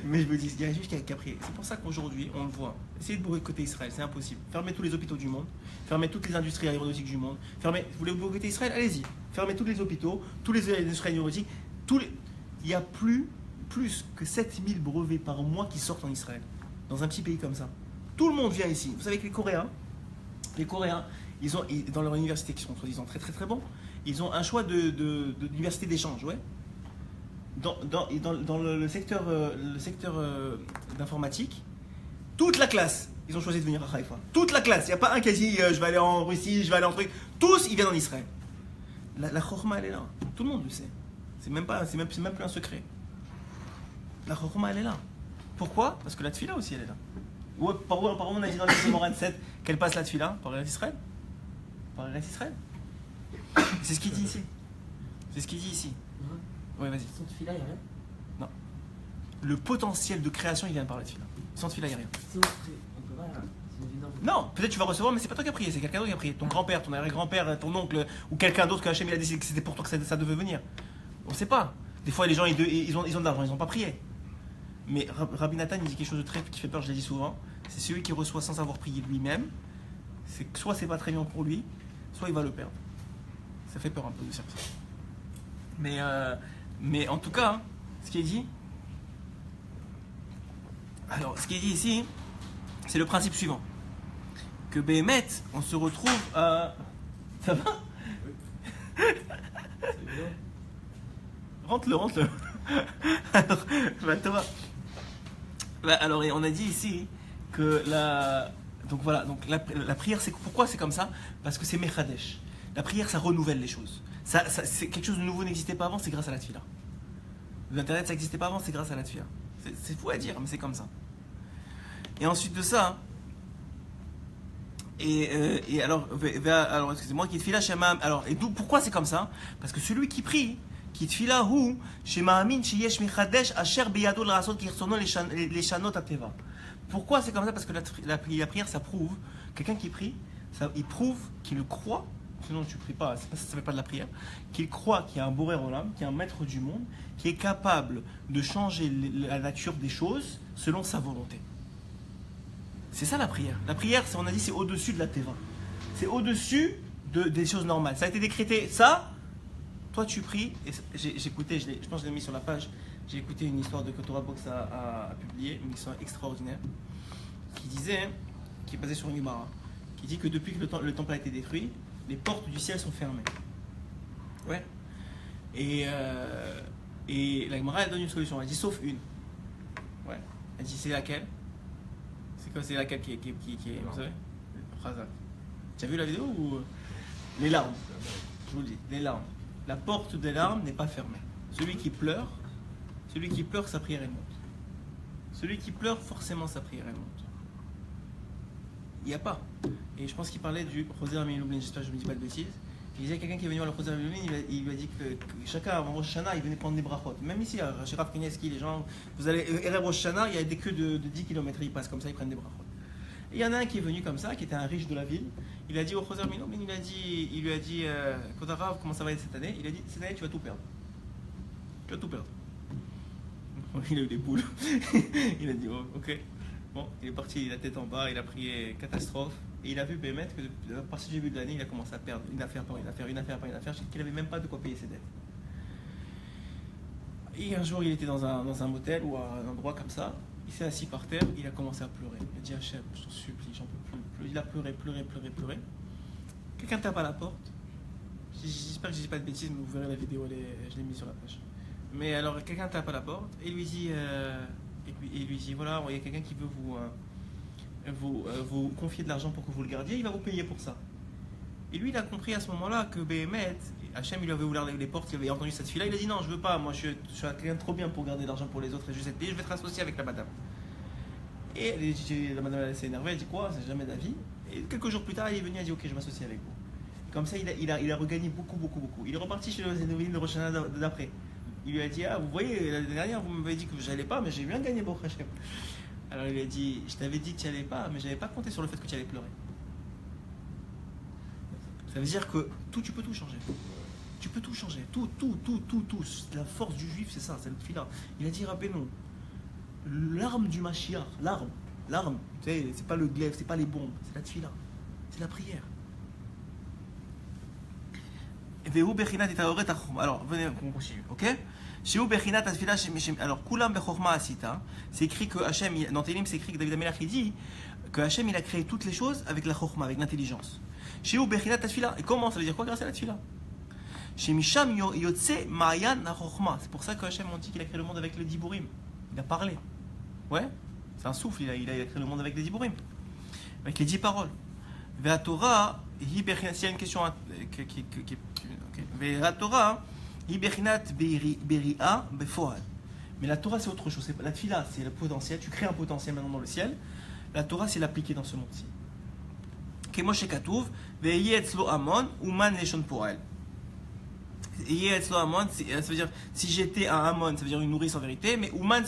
Mais je me dis, il y a un juif qui a prié. C'est pour ça qu'aujourd'hui, on le voit. Essayez de boycotter Israël, c'est impossible. Fermez tous les hôpitaux du monde. Fermez toutes les industries aéronautiques du monde. Vous voulez boycotter Israël? Allez-y. Fermez tous les hôpitaux, tous les industries aéronautiques. Il y a plus que 7000 brevets par mois qui sortent en Israël. Dans un petit pays comme ça. Tout le monde vient ici. Vous savez que les Coréens, dans leur université, qui sont soi-disant très très très bons, ils ont un choix d'université d'échange, ouais. Dans le secteur d'informatique, toute la classe, ils ont choisi de venir à Haïfa. Toute la classe, il n'y a pas un qui a dit je vais aller en Russie, je vais aller en truc. Tous, ils viennent en Israël. La chorma, elle est là. Tout le monde le sait. C'est même plus un secret. La chorma, elle est là. Pourquoi? Parce que la tefila aussi, elle est là. Par où on a dit dans les Moran 7 qu'elle passe la tefila? Par Eretz Israël. Par Eretz Israël. C'est ce qu'il dit ici. C'est ce qu'il dit ici. Oui, vas-y. Sans tefila, il n'y a rien. Non. Le potentiel de création, il vient par la tefila. Sans tefila, il n'y a rien. Si on peut pas, c'est une énorme. Non, peut-être tu vas recevoir, mais c'est pas toi qui as prié, c'est quelqu'un d'autre qui a prié. Ton grand-père, ton arrière-grand-père, ton oncle, ou quelqu'un d'autre que Hachem il a décidé que c'était pour toi que ça devait venir. On ne sait pas. Des fois, les gens, ils ont de l'argent, ils n'ont pas prié. Mais Rabbi Nathan, il dit quelque chose de très qui fait peur, je l'ai dit souvent. C'est celui qui reçoit sans avoir prié lui-même. Soit c'est pas très bien pour lui, soit il va le perdre. Ça fait peur un peu de dire ça. Mais en tout cas, ce qui est dit, alors ce qui est dit ici, c'est le principe suivant. Que Béhémet, on se retrouve à... Ça va? Rentre-le. Alors, alors, on a dit ici que donc voilà, donc la prière, pourquoi c'est comme ça? Parce que c'est Mechadesh. La prière, ça renouvelle les choses. C'est quelque chose de nouveau n'existait pas avant, c'est grâce à la tefila. L'internet, ça n'existait pas avant, c'est grâce à la tefila. C'est fou à dire, mais c'est comme ça. Et ensuite de ça, alors excusez-moi, qui tefila shema. Alors, et d'où pourquoi c'est comme ça? Parce que celui qui prie, qui tefila hu shema'amin sheyesh mechadesh asher biyado l'rasot kirsono leshanot ateva. Pourquoi c'est comme ça? Parce que la prière, ça prouve. Quelqu'un qui prie, il prouve qu'il croit. Sinon tu ne pries pas, ça ne fait pas de la prière. Qu'il croit qu'il y a un Boré Olam, qu'il y a un maître du monde, qui est capable de changer la nature des choses selon sa volonté. C'est ça la prière. La prière, on a dit, c'est au-dessus de la teva. C'est au-dessus des choses normales. Ça a été décrété. Ça, toi tu pries. Et j'écoutais, je pense que je l'ai mis sur la page. J'ai écouté une histoire que Torah Box a publiée, une histoire extraordinaire, qui disait qui est basé sur une Gemara, qui dit que depuis que le temple a été détruit, les portes du ciel sont fermées. Ouais. Et la Gemara, elle donne une solution. Elle dit sauf une. Ouais. Elle dit c'est laquelle? C'est quoi? C'est laquelle qui est vous savez? Khazak. Tu as vu la vidéo ou les larmes? Je vous le dis, les larmes. La porte des larmes n'est pas fermée. Celui qui pleure, sa prière elle monte. Celui qui pleure, forcément sa prière elle monte. Il n'y a pas. Et je pense qu'il parlait du Roser Miloulin, j'espère que je ne me dis pas de bêtises. Il disait quelqu'un qui est venu à le Roser Miloulin, il lui a dit que chacun avant Rosh Hashanah, il venait prendre des brachot. Même ici, chez Rav Kenieski, les gens, vous allez, Erev Rosh Hashanah, il y a des queues de 10 km, ils passent comme ça, ils prennent des brachot. Et il y en a un qui est venu comme ça, qui était un riche de la ville. Il a dit au Roser Miloulin, il lui a dit, Kodarav, comment ça va être cette année? Il a dit, cette année, tu vas tout perdre. Tu vas tout perdre. Il a eu des boules. Il a dit, oh, ok. Bon, il est parti, la tête en bas, il a prié catastrophe. Et il a vu Bémet que à partir du début de l'année, il a commencé à perdre une affaire par une affaire, qu'il n'avait même pas de quoi payer ses dettes. Et un jour, il était dans un motel ou à un endroit comme ça. Il s'est assis par terre, il a commencé à pleurer. Il a dit Hachem, je t'en supplie, j'en peux plus. Il a pleuré. Quelqu'un tape à la porte. J'espère que je ne dis pas de bêtises, mais vous verrez la vidéo, je l'ai mise sur la page. Mais alors, quelqu'un tape à la porte et lui dit, voilà, il y a quelqu'un qui veut vous confier de l'argent pour que vous le gardiez, il va vous payer pour ça. Et lui, il a compris à ce moment-là que Béhémet, Hachem, il lui avait ouvert les portes, il avait entendu cette fille-là, il a dit non, je veux pas, moi je suis quelqu'un de trop bien pour garder de l'argent pour les autres et juste être payé, je vais être associé avec la madame. Et la madame elle s'est énervée, elle dit quoi, c'est jamais d'avis. Et quelques jours plus tard, il est venu, il a dit ok, je m'associe avec vous. Comme ça, il a regagné beaucoup. Il est reparti chez le Zénovine de Rosh Hashanah d'après. Il lui a dit, ah, vous voyez, l'année dernière, vous m'avez dit que j'allais pas, mais j'ai bien gagné, Baruch Hashem. Alors il lui a dit, je t'avais dit que tu n'y allais pas, mais j'avais pas compté sur le fait que tu allais pleurer. Ça veut dire que tu peux tout changer. Tu peux tout changer. Tout. La force du juif, c'est ça, c'est le fila. Il a dit, rappelez-nous, l'arme du Mashiach, l'arme, tu sais, c'est pas le glaive, c'est pas les bombes, c'est la tfila, c'est la prière. Alors, venez, on continue, ok? Alors, Kulam Bechorma Asita, c'est écrit que Hachem, dans Télim, c'est écrit que David Amelach dit que Hachem il a créé toutes les choses avec la Chorma, avec l'intelligence. Et comment ça veut dire quoi grâce à la Tfila? C'est pour ça que Hachem on dit qu'il a créé le monde avec les Diburim. Il a parlé. Ouais, c'est un souffle, il a créé le monde avec les Diburim. Avec les 10 paroles. La Torah, s'il y a une question la Torah, mais la Torah c'est autre chose. La Tfila c'est le potentiel. Tu crées un potentiel maintenant dans le ciel. La Torah c'est l'appliquer dans ce monde-ci. Kemoshe Katouv, ve'yeh etzlo amon, uman leshon poel. Yeh etzlo amon, ça veut dire si j'étais un amon, ça veut dire une nourrice en vérité. Mais uman,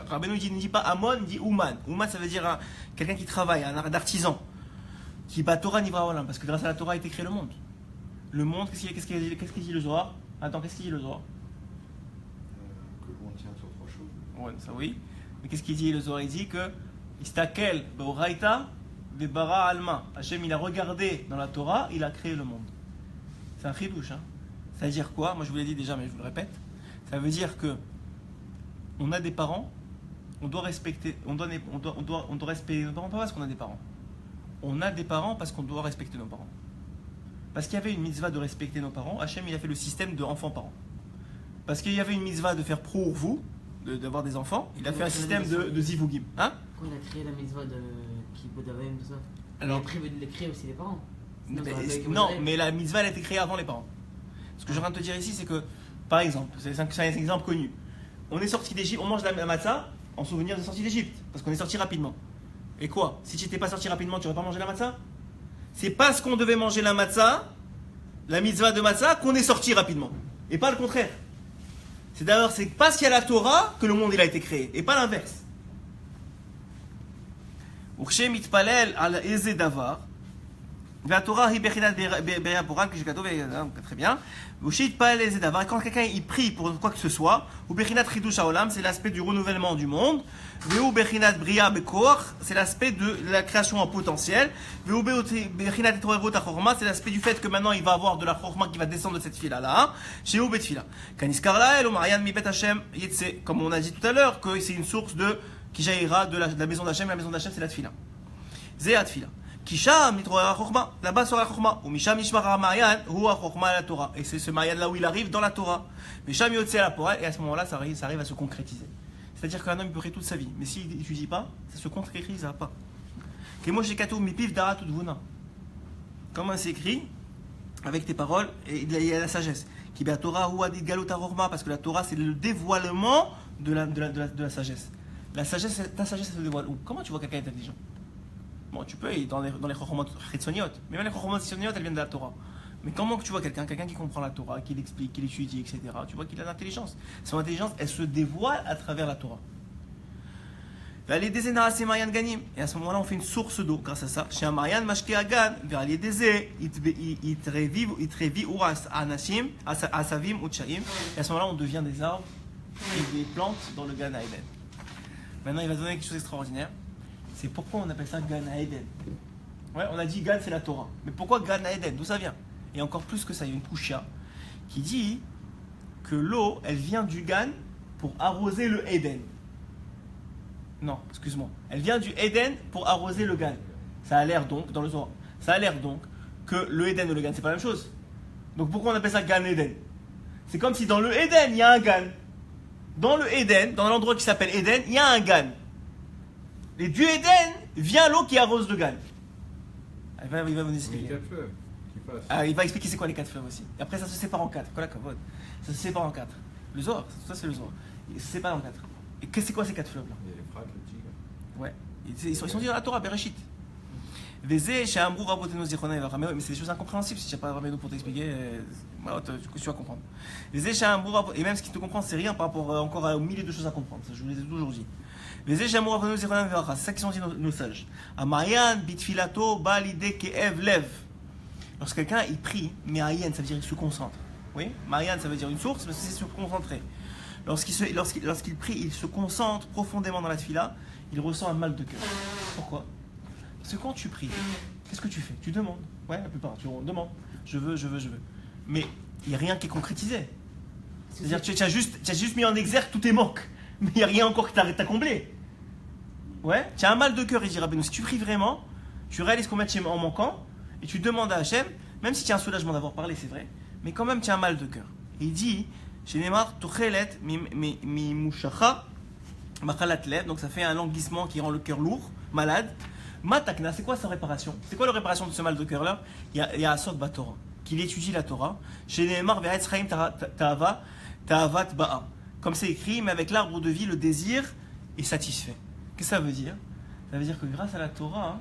Rabbeinu ne dit pas amon, il dit uman. Uman ça veut dire quelqu'un qui travaille, un artisan. Qui bat Torah Nivra Olam, parce que grâce à la Torah a été créé le monde. Le monde, qu'est-ce qu'il dit le Zohar? Attends, qu'est-ce qu'il dit le Zohar? Que le monde tient sur 3 choses. Ouais, ça oui. Mais qu'est-ce qu'il dit le Zohar? Il dit que Istakel Beoraita Bebara Alma. Hachem il a regardé dans la Torah, il a créé le monde. C'est un chidouche, hein. Ça veut dire quoi? Moi je vous l'ai dit déjà, mais je vous le répète. Ça veut dire que on a des parents, on doit respecter, on doit respecter nos parents, pas parce qu'on a des parents. On a des parents parce qu'on doit respecter nos parents. Parce qu'il y avait une mitzvah de respecter nos parents, Hachem il a fait le système de enfants-parents. Parce qu'il y avait une mitzvah de faire pro vous, d'avoir des enfants, il a fait un système de zivugim. Hein? Quand il a créé la mitzvah de Kibodavem, tout ça, alors, il a prévu de les créer aussi les parents. Non, mais la mitzvah elle a été créée avant les parents. Ce que je viens de te dire ici, c'est que, par exemple, c'est un exemple connu. On est sorti d'Égypte, on mange la matzah en souvenir de sortie d'Égypte, parce qu'on est sorti rapidement. Et quoi? Si tu n'étais pas sorti rapidement, tu n'aurais pas mangé la matzah? C'est parce qu'on devait manger la matzah, la mitzvah de matzah, qu'on est sorti rapidement. Et pas le contraire. C'est d'ailleurs, c'est parce qu'il y a la Torah que le monde il a été créé, et pas l'inverse. Très bien. Quand quelqu'un il prie pour quoi que ce soit, c'est l'aspect du renouvellement du monde. C'est l'aspect de la création en potentiel. C'est l'aspect du fait que maintenant il va avoir de la chorma qui va descendre de cette fila-là. Comme on a dit tout à l'heure, que c'est une source qui jaillira de la maison d'Hachem. La maison d'Hachem c'est la tfila. Zé atfila. Kisham mitroa chokma. Là-bas sur la chokma. Ou misham mishmar ma'yan hu chokma la Torah. Et c'est ce ma'yan là où il arrive dans la Torah. Misham yotze la Torah. Et à ce moment-là, ça arrive à se concrétiser. C'est-à-dire qu'un homme il peut créer toute sa vie, mais s'il n'étudie pas, ça se concrétisera pas. Kemo shekatu mipif dara tutvuna. Comment c'est écrit avec tes paroles et il y a la sagesse. Qui la Torah ou adit galut chokma, parce que la Torah c'est le dévoilement de la sagesse. La sagesse, ta sagesse elle se dévoile où? Comment tu vois quelqu'un est intelligent? Bon, tu peux dans les chokmot chitzoniot, mais même les chokmot chitzoniot elles viennent de la Torah. Mais comment tu vois quelqu'un qui comprend la Torah, qui l'explique, qui l'étudie, etc. Tu vois qu'il a l'intelligence. Son intelligence, elle se dévoile à travers la Torah. Et à ce moment-là, on fait une source d'eau grâce à ça. Chez un Marian, Mashke Agan, vers les désés, Itrevi Uras Anashim, Asavim Uchaim. Et à ce moment-là, on devient des arbres et des plantes dans le Gan Haeden. Maintenant, il va donner quelque chose d'extraordinaire. C'est pourquoi on appelle ça Gan Haeden. Ouais, on a dit Gan, c'est la Torah. Mais pourquoi Gan Haeden? D'où ça vient? Et encore plus que ça, il y a une Kusha qui dit que l'eau, elle vient du Gan pour arroser le Eden. Non, excuse-moi. Elle vient du Eden pour arroser le Gan. Ça a l'air donc, dans le Zohar, ça a l'air donc que le Eden et le Gan, c'est pas la même chose. Donc pourquoi on appelle ça Gan Eden? C'est comme si dans le Eden, il y a un Gan. Dans le Eden, dans l'endroit qui s'appelle Eden, il y a un Gan. Et du Eden vient l'eau qui arrose le Gan. Il va vous expliquer. Les 4 fleuves qui passent. Ah, il va expliquer c'est quoi les 4 fleuves aussi. Et après, ça se sépare en 4. Ça se sépare en 4. Le Zohar, ça c'est le Zohar. Il se sépare en 4. Et c'est quoi ces 4 fleuves là? Il y a les Frates, le Tigre. Ouais. Ils sont dit dans la Torah, Bereshit. Vezé, Shahamrou, Raboteno, Zichona, et Rameo. Mais c'est des choses incompréhensibles si tu n'as pas Rameo pour t'expliquer. Tu vas comprendre. Vezé, Shahamrou, et même ce qui te comprend, c'est rien par rapport encore aux milliers de choses à comprendre. Ça, je vous les ai toujours dit. Vezé, Shahamrou, Raboteno, Zichona, et Rameo. C'est ça qu'ils ont dit nos sages. Amayan, Bitfilato, Balide, Keev, Lev. Lorsque quelqu'un il prie, mais Ayen, ça veut dire qu'il se concentre. Oui, Marianne, ça veut dire une source, mais c'est se concentrer. Lorsqu'il prie, il se concentre profondément dans la tefila, il ressent un mal de cœur. Pourquoi? Parce que quand tu pries, qu'est-ce que tu fais? Tu demandes. Ouais, la plupart, tu demandes. Je veux. Mais il n'y a rien qui est concrétisé. C'est-à-dire que tu as juste mis en exergue tous tes manques, mais il n'y a rien encore que tu as comblé. Ouais, tu as un mal de cœur, il dit Rabbeinu. Si tu pries vraiment, tu réalises combien tu es en manquant, et tu demandes à Hachem, même si tu as un soulagement d'avoir parlé, c'est vrai, mais quand même tu as un mal de cœur. Et il dit, chez Neymar, Tochelet, mi mushacha, machalat lev, donc ça fait un languissement qui rend le cœur lourd, malade. Matakna, c'est quoi sa réparation? C'est quoi la réparation de ce mal de cœur là? Il y a Asok Batora, qu'il étudie la Torah. Chez Neymar, Ve'etz Chaim Ta'avat Ba'a. Comme c'est écrit, mais avec l'arbre de vie, le désir est satisfait. Qu'est-ce que ça veut dire? Ça veut dire que grâce à la Torah,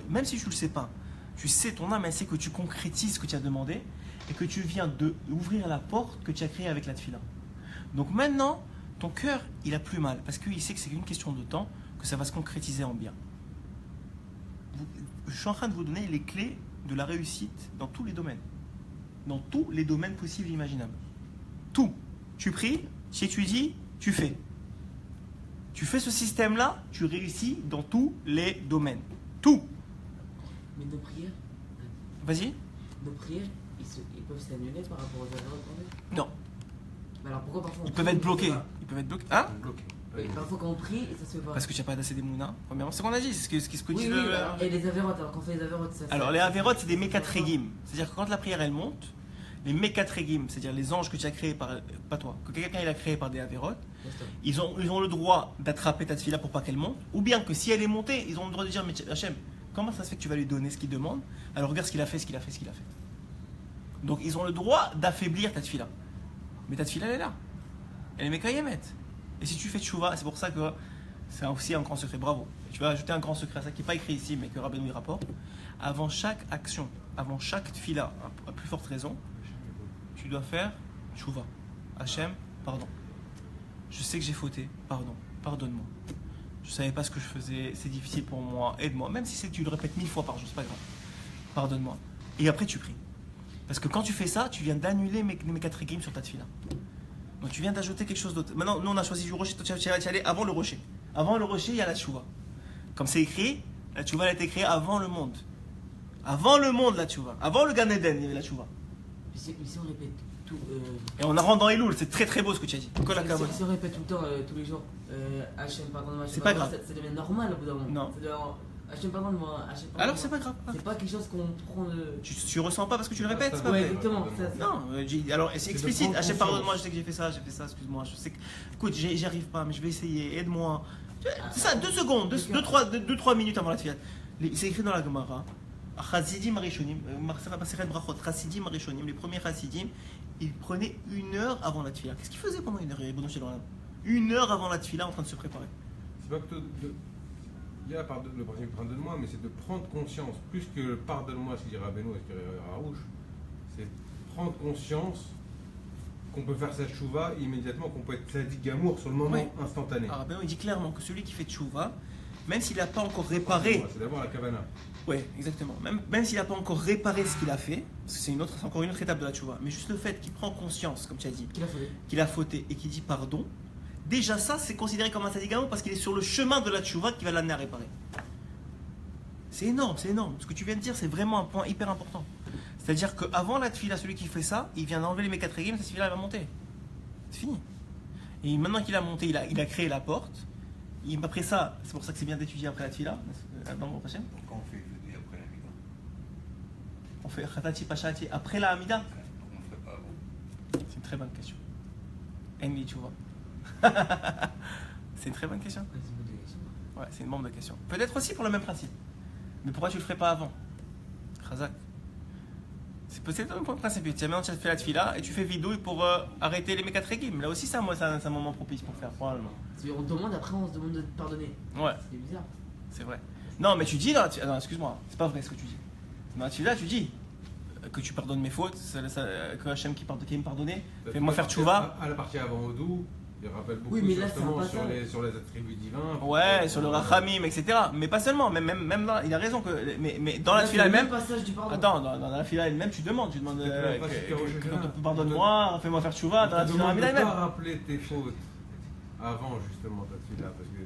même si tu ne le sais pas, tu sais, ton âme, elle sait que tu concrétises ce que tu as demandé et que tu viens d'ouvrir la porte que tu as créée avec la tefila. Donc maintenant, ton cœur, il a plus mal parce qu'il sait que c'est une question de temps que ça va se concrétiser en bien. Je suis en train de vous donner les clés de la réussite dans tous les domaines. Dans tous les domaines possibles et imaginables. Tout. Tu pries, tu étudies, tu fais. Tu fais ce système-là, tu réussis dans tous les domaines. Tout. Mais nos prières, Vas-y. ils peuvent s'annuler par rapport aux erreurs qu'on fait. Non. Mais alors pourquoi parfois on Ils peuvent prie, être bloqués. on Ils peuvent être bloqués. Hein? Bloqué. fait pas? Parfois quand on prie et ça se fait pas. Parce que tu n'as pas assez des mounas. Premièrement, c'est ce qu'on a dit. C'est ce que Oui, dit oui, le. et les avérotes, alors qu'on fait les avérotes, ça. Alors, les avérotes, c'est des mékatrégim. C'est-à-dire que quand la prière elle monte, les mékatrégim, c'est-à-dire les anges que tu as créés par. Pas toi, que quelqu'un il a créé par des avérotes, ils ont le droit d'attraper ta tefila pour pas qu'elle monte. Ou bien que si elle est montée, ils ont le droit de dire mais Hachem, comment ça se fait que tu vas lui donner ce qu'il demande? Alors regarde ce qu'il a fait. Donc ils ont le droit d'affaiblir ta tefila. Mais ta tefila elle est là. Elle est mekayemet. Et si tu fais tchouva, c'est pour ça que c'est aussi un grand secret. Bravo. Et tu vas ajouter un grand secret à ça qui n'est pas écrit ici, mais que Rabbeinu y rapporte. Avant chaque action, avant chaque tefila, à plus forte raison, tu dois faire tchouva. Hachem, pardon. Je sais que j'ai fauté, pardon. Pardonne-moi. Je ne savais pas ce que je faisais, c'est difficile pour moi, aide-moi. Même si tu le répètes 1000 fois par jour, c'est pas grave. Pardonne-moi. Et après tu pries. Parce que quand tu fais ça, tu viens d'annuler mes 4 régime sur ta tefila. Donc tu viens d'ajouter quelque chose d'autre. Maintenant, nous on a choisi du rocher, toi tu vas aller avant le rocher. Avant le rocher, il y a la tchouva. Comme c'est écrit, la tchouva elle a été créée avant le monde. Avant le monde, la tchouva. Avant le Gan Eden, il y avait la tchouva. Mais si on répète tout. Et on rentre dans Elul, c'est très très beau ce que tu as dit. Si on répète tout le temps, tous les jours, Hachem, pardonne-moi, c'est pas grave. Ça devient normal au bout d'un moment. Non. Hachem, pardonne-moi. Alors c'est pas grave. C'est pas quelque chose qu'on prend de. Tu ressens pas parce que tu le répètes, c'est pas Ouais, vrai. exactement. Non, alors c'est C'est de explicite. prendre Hachem, conscience. pardonne-moi, je sais que j'ai fait ça, excuse-moi. Je sais que. Écoute, j'y arrive pas, mais je vais essayer, aide-moi. C'est ça, 2 secondes, 2-3 minutes avant la tefila. C'est écrit dans la Gemara. Chassidim Arishonim, Chassidim Arishonim, les premiers Chassidim, ils prenaient 1 heure avant la tefila. Qu'est-ce qu'ils faisaient pendant 1 heure? 1 heure avant la tefila en train de se préparer. C'est pas plutôt il y a le principe pardonne-moi, mais c'est de prendre conscience, plus que le pardonne-moi, ce qu'il dira Beno et ce qu'il dira Harouche, c'est prendre conscience qu'on peut faire cette chouva immédiatement, qu'on peut être sadique gamour sur le moment Ouais. instantané. Alors Beno il dit clairement que celui qui fait tchouva, même s'il n'a pas encore réparé. C'est d'avoir la kavana. Oui, exactement. Même s'il n'a pas encore réparé ce qu'il a fait, parce que c'est encore une autre étape de la tchouva, mais juste le fait qu'il prend conscience, comme tu as dit, Qu'il a fait. qu'il a fauté et qu'il dit pardon, déjà ça c'est considéré comme un sadigamo parce qu'il est sur le chemin de la tchouva qui va l'amener à réparer. C'est énorme, c'est énorme. Ce que tu viens de dire, c'est vraiment un point hyper important. C'est-à-dire qu'avant la tefila, celui qui fait ça, il vient d'enlever les mécatrégim, cette tefila elle va monter. C'est fini. Et maintenant qu'il a monté, il a créé la porte. Après ça, c'est pour ça que c'est bien d'étudier après la tefila, dans le prochain. Pourquoi on fait le après la Mida? On fait Khatati Pachati après la Hamida. Pourquoi on ne ferait pas avant? C'est une très bonne question. Enli, tu vois. C'est une très bonne question. Ouais, c'est une bombe de question. Peut-être aussi pour le même principe. Mais pourquoi tu le ferais pas avant? Khazak. C'est peut-être le même principe. Tu as maintenant tu as fait la tefila et tu fais vidouille pour arrêter les mécatrégim. Là aussi, ça, moi, c'est un moment propice pour faire, probablement. On demande, après on se demande de te pardonner. Ouais, C'est bizarre. c'est vrai. Non, mais tu dis dans la tefila. Non, excuse-moi, c'est pas vrai ce que tu dis. Dans la tefila, tu dis que tu pardonnes mes fautes, que Hachem qui me pardonner, fais-moi faire tchouva. À la partie avant Odou, il rappelle beaucoup Oui, mais là, justement c'est un sur les attributs divins. Ouais, sur le rachamim, etc. Mais pas seulement, même là, il a raison que. Mais dans la tefila le même elle-même. passage du pardon. Attends, dans la fila elle-même, tu demandes C'est pardonne-moi, fais-moi faire tchouva, dans la Tu tefila ne Hamida pas elle-même. rappeler tes fautes avant justement ta tefila, parce que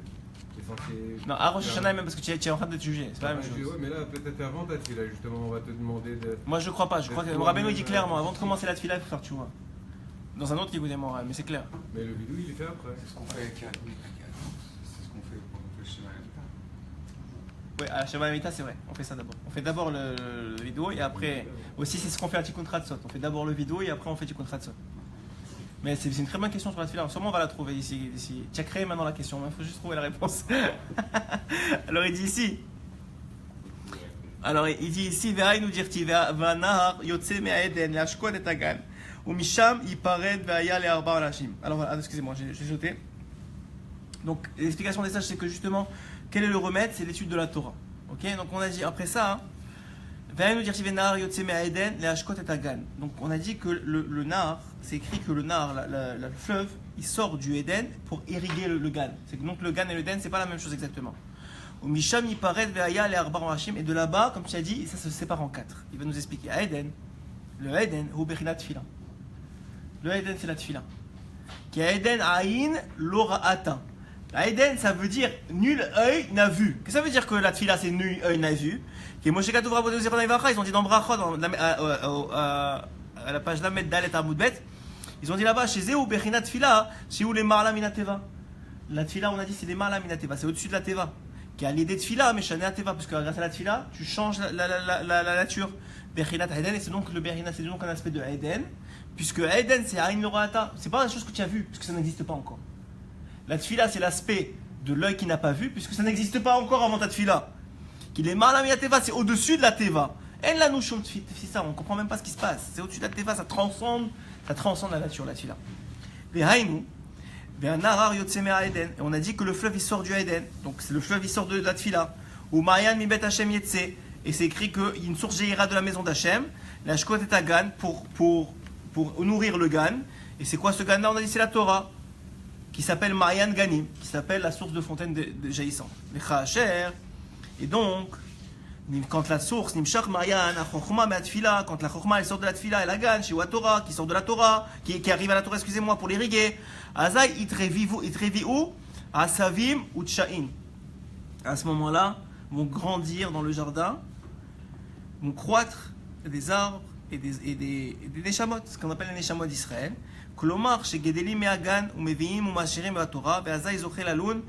tu es censé. Non, à Rosh Hashanah elle-même, parce que tu es en train de te juger, c'est pas la même Ouais, chose. mais là, peut-être avant ta tefila, justement, on va te demander de. Moi je crois pas, je crois que Rabbeinu il dit clairement, avant de commencer la tefila, il faut faire tchouva. Dans un autre qui est moral, mais c'est clair. Mais le vidéo, il est fait après. C'est ce qu'on fait avec c'est ce qu'on fait pendant le schéma Hamida. Ouais, à Shabbat Amita, c'est vrai, on fait ça d'abord. On fait d'abord le vidéo et après. Aussi, c'est ce qu'on fait à Tikkun Tratzot. On fait d'abord le vidéo et après on fait Tikkun Tratzot. Mais c'est une très bonne question sur la tefila. Sûrement on va la trouver ici. Tu as créé maintenant la question, il faut juste trouver la réponse. Alors il dit ici. Alors il dit ici, Ve'ainu dirti ve'anahar yotze me'aeden le'ashkot et agan. Ou misham yipared ve'aya le'arba anashim. Alors voilà, excusez-moi, j'ai sauté. Donc l'explication des sages, c'est que justement, quel est le remède? C'est l'étude de la Torah. Ok, donc on a dit après ça, Ve'ainu dirti ve'nahar yotze me'aeden le'ashkot et agan. Donc on a dit que le Nahar, c'est écrit que le Nahar, le fleuve, il sort du Éden pour irriguer le Gan. C'est que donc le Gan et le Éden, c'est pas la même chose exactement. Au Misham Yipared Ve'aya le Arba Hashim, et de là-bas, comme tu as dit, ça se sépare en 4. Il va nous expliquer. À Éden, le Éden, Hu Bechinat Tfila. Le Éden, c'est la Tfila. Qui a Éden Aïn Lora'ata. La Éden, ça veut dire nul œil n'a vu. Qu'est-ce que ça veut dire que la Tfila, c'est nul œil n'a vu? Qui est Moshe Katouf Rabbeinu Zechron Ivacha, ils ont dit dans Brachot, à la page Lamed Dalet Amoudbet, ils ont dit là-bas, chez Zéou Bechinat Tfila, chez où les Marla Minateva. La Tfila, on a dit, c'est les Marla Minateva, c'est au-dessus de la Teva. Qui a l'idée de Tfila, mais Shané Teva, parce que grâce à la Tfila, tu changes la nature. Bechinat Eden, et c'est donc le Bechinat, c'est donc un aspect de Eden, puisque Eden, c'est Aïn Lora'ata. C'est pas la chose que tu as vue, puisque ça n'existe pas encore. La Tfila, c'est l'aspect de l'œil qui n'a pas vu, puisque ça n'existe pas encore avant ta Tfila. Qu'il est Marla Minateva, c'est au-dessus de la Teva. Elle la nouche, c'est ça, on comprend même pas ce qui se passe. C'est au-dessus de la Teva, ça transcende la nature, la Tfila. Ve'hainu. Et on a dit que le fleuve il sort du Eden, donc c'est le fleuve il sort de la Tfila. Ou Marian mi bet Hashem yetse, et c'est écrit qu'il y a une source jaillira de la maison d'Hachem, la shkot et Gan pour nourrir le Gan. Et c'est quoi ce Gan là? On a dit c'est la Torah, qui s'appelle Marian Ganim, qui s'appelle la source de fontaine de jaillissante. Les Chacher, et donc quand la source Nimshach Marian, Chochma me Tfila, quand la Chochma elle sort de la Tfila, et la Gan, chez Torah, qui sort de la Torah, qui arrive à la Torah, excusez-moi, pour l'irriguer. Azai itreviu asavim ou tchaïn. À ce moment-là, vont grandir dans le jardin, vont croître des arbres et des neshamot, ce qu'on appelle les neshamot d'Israël. Kolomar chez Gedelim me'agan ou meviim ou mashirim me'atorah ve'azai zochel alun.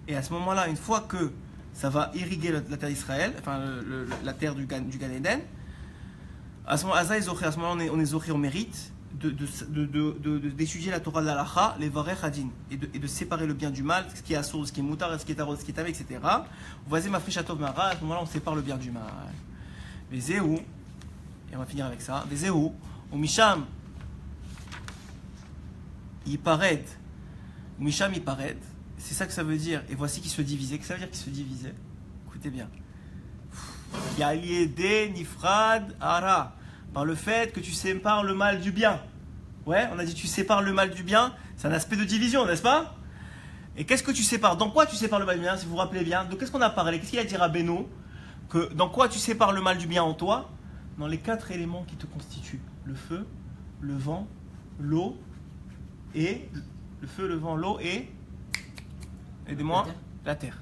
Et à ce moment-là, une fois que ça va irriguer la terre d'Israël, enfin la terre du Gan Eden. À ce moment-là, on est zoché au mérite d'étudier la Torah de l'Alacha, les Varech Hadin, et de séparer le bien du mal, ce qui est assourd, ce qui est moutar, ce qui est tarot, ce qui est tavé, etc. Voici ma frichato mara, à ce moment-là, on sépare le bien du mal. Mais Zéhou, et on va finir avec ça, mais Zéhou, au Misham, il paraît, Misham il paraît, c'est ça que ça veut dire, et voici qu'il se divisait. Qu'est-ce que ça veut dire qu'il se divisait? Écoutez bien. Yaliede Nifrad Ara, par le fait que tu sépares le mal du bien. Ouais, on a dit tu sépares le mal du bien, c'est un aspect de division, n'est-ce pas? Et qu'est-ce que tu sépares? Dans quoi tu sépares le mal du bien, si vous vous rappelez bien? De qu'est-ce qu'on a parlé? Qu'est-ce qu'il a dit Rabbeinu? Que dans quoi tu sépares le mal du bien en toi? Dans les 4 éléments qui te constituent. Le feu, le vent, l'eau et... Le feu, le vent, l'eau et... Aidez-moi. La terre.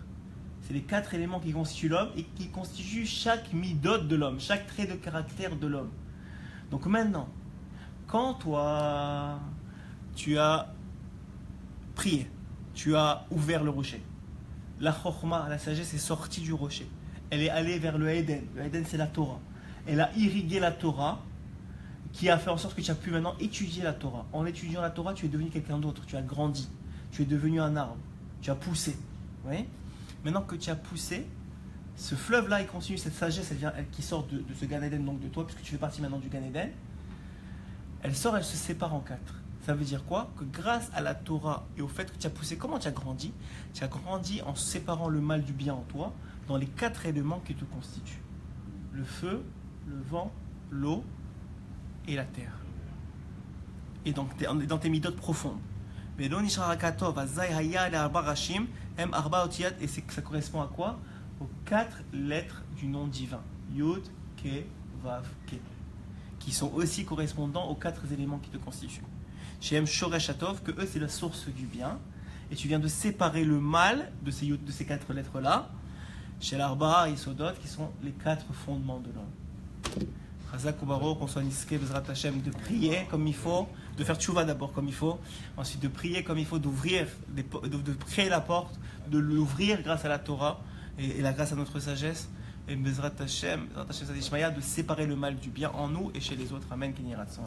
C'est les 4 éléments qui constituent l'homme et qui constituent chaque midot de l'homme, chaque trait de caractère de l'homme. Donc maintenant, quand toi, tu as prié, tu as ouvert le rocher, la chorma, la sagesse est sortie du rocher. Elle est allée vers le Eden. Le Eden, c'est la Torah. Elle a irrigué la Torah, qui a fait en sorte que tu as pu maintenant étudier la Torah. En étudiant la Torah, tu es devenu quelqu'un d'autre. Tu as grandi. Tu es devenu un arbre. Tu as poussé. Vous voyez ? Maintenant que tu as poussé, ce fleuve-là, il continue, cette sagesse qui sort de ce Gan Eden, donc de toi, puisque tu fais partie maintenant du Gan Eden, elle sort, elle se sépare en 4. Ça veut dire quoi? Que grâce à la Torah et au fait que tu as poussé, comment tu as grandi? Tu as grandi en séparant le mal du bien en toi, dans les 4 éléments qui te constituent. Le feu, le vent, l'eau et la terre. Et donc, dans tes midotes profondes. Et ça correspond à quoi? Aux 4 lettres du nom divin. Yud, Ke, Vav, Ke. Qui sont aussi correspondants aux 4 éléments qui te constituent. Shem Shoresh Hatov, que eux c'est la source du bien. Et tu viens de séparer le mal de ces 4 lettres-là. Chez l'Arba et Sodot, qui sont les 4 fondements de l'homme. Chazak ou Baruch, qu'on soit niské, Bezrat Hashem, de prier comme il faut, de faire tchouva d'abord comme il faut, ensuite de prier comme il faut, d'ouvrir, de créer la porte, de l'ouvrir grâce à la Torah et grâce à notre sagesse, et Bezrat Hashem, de séparer le mal du bien en nous et chez les autres. Amen, Kenny Ratson.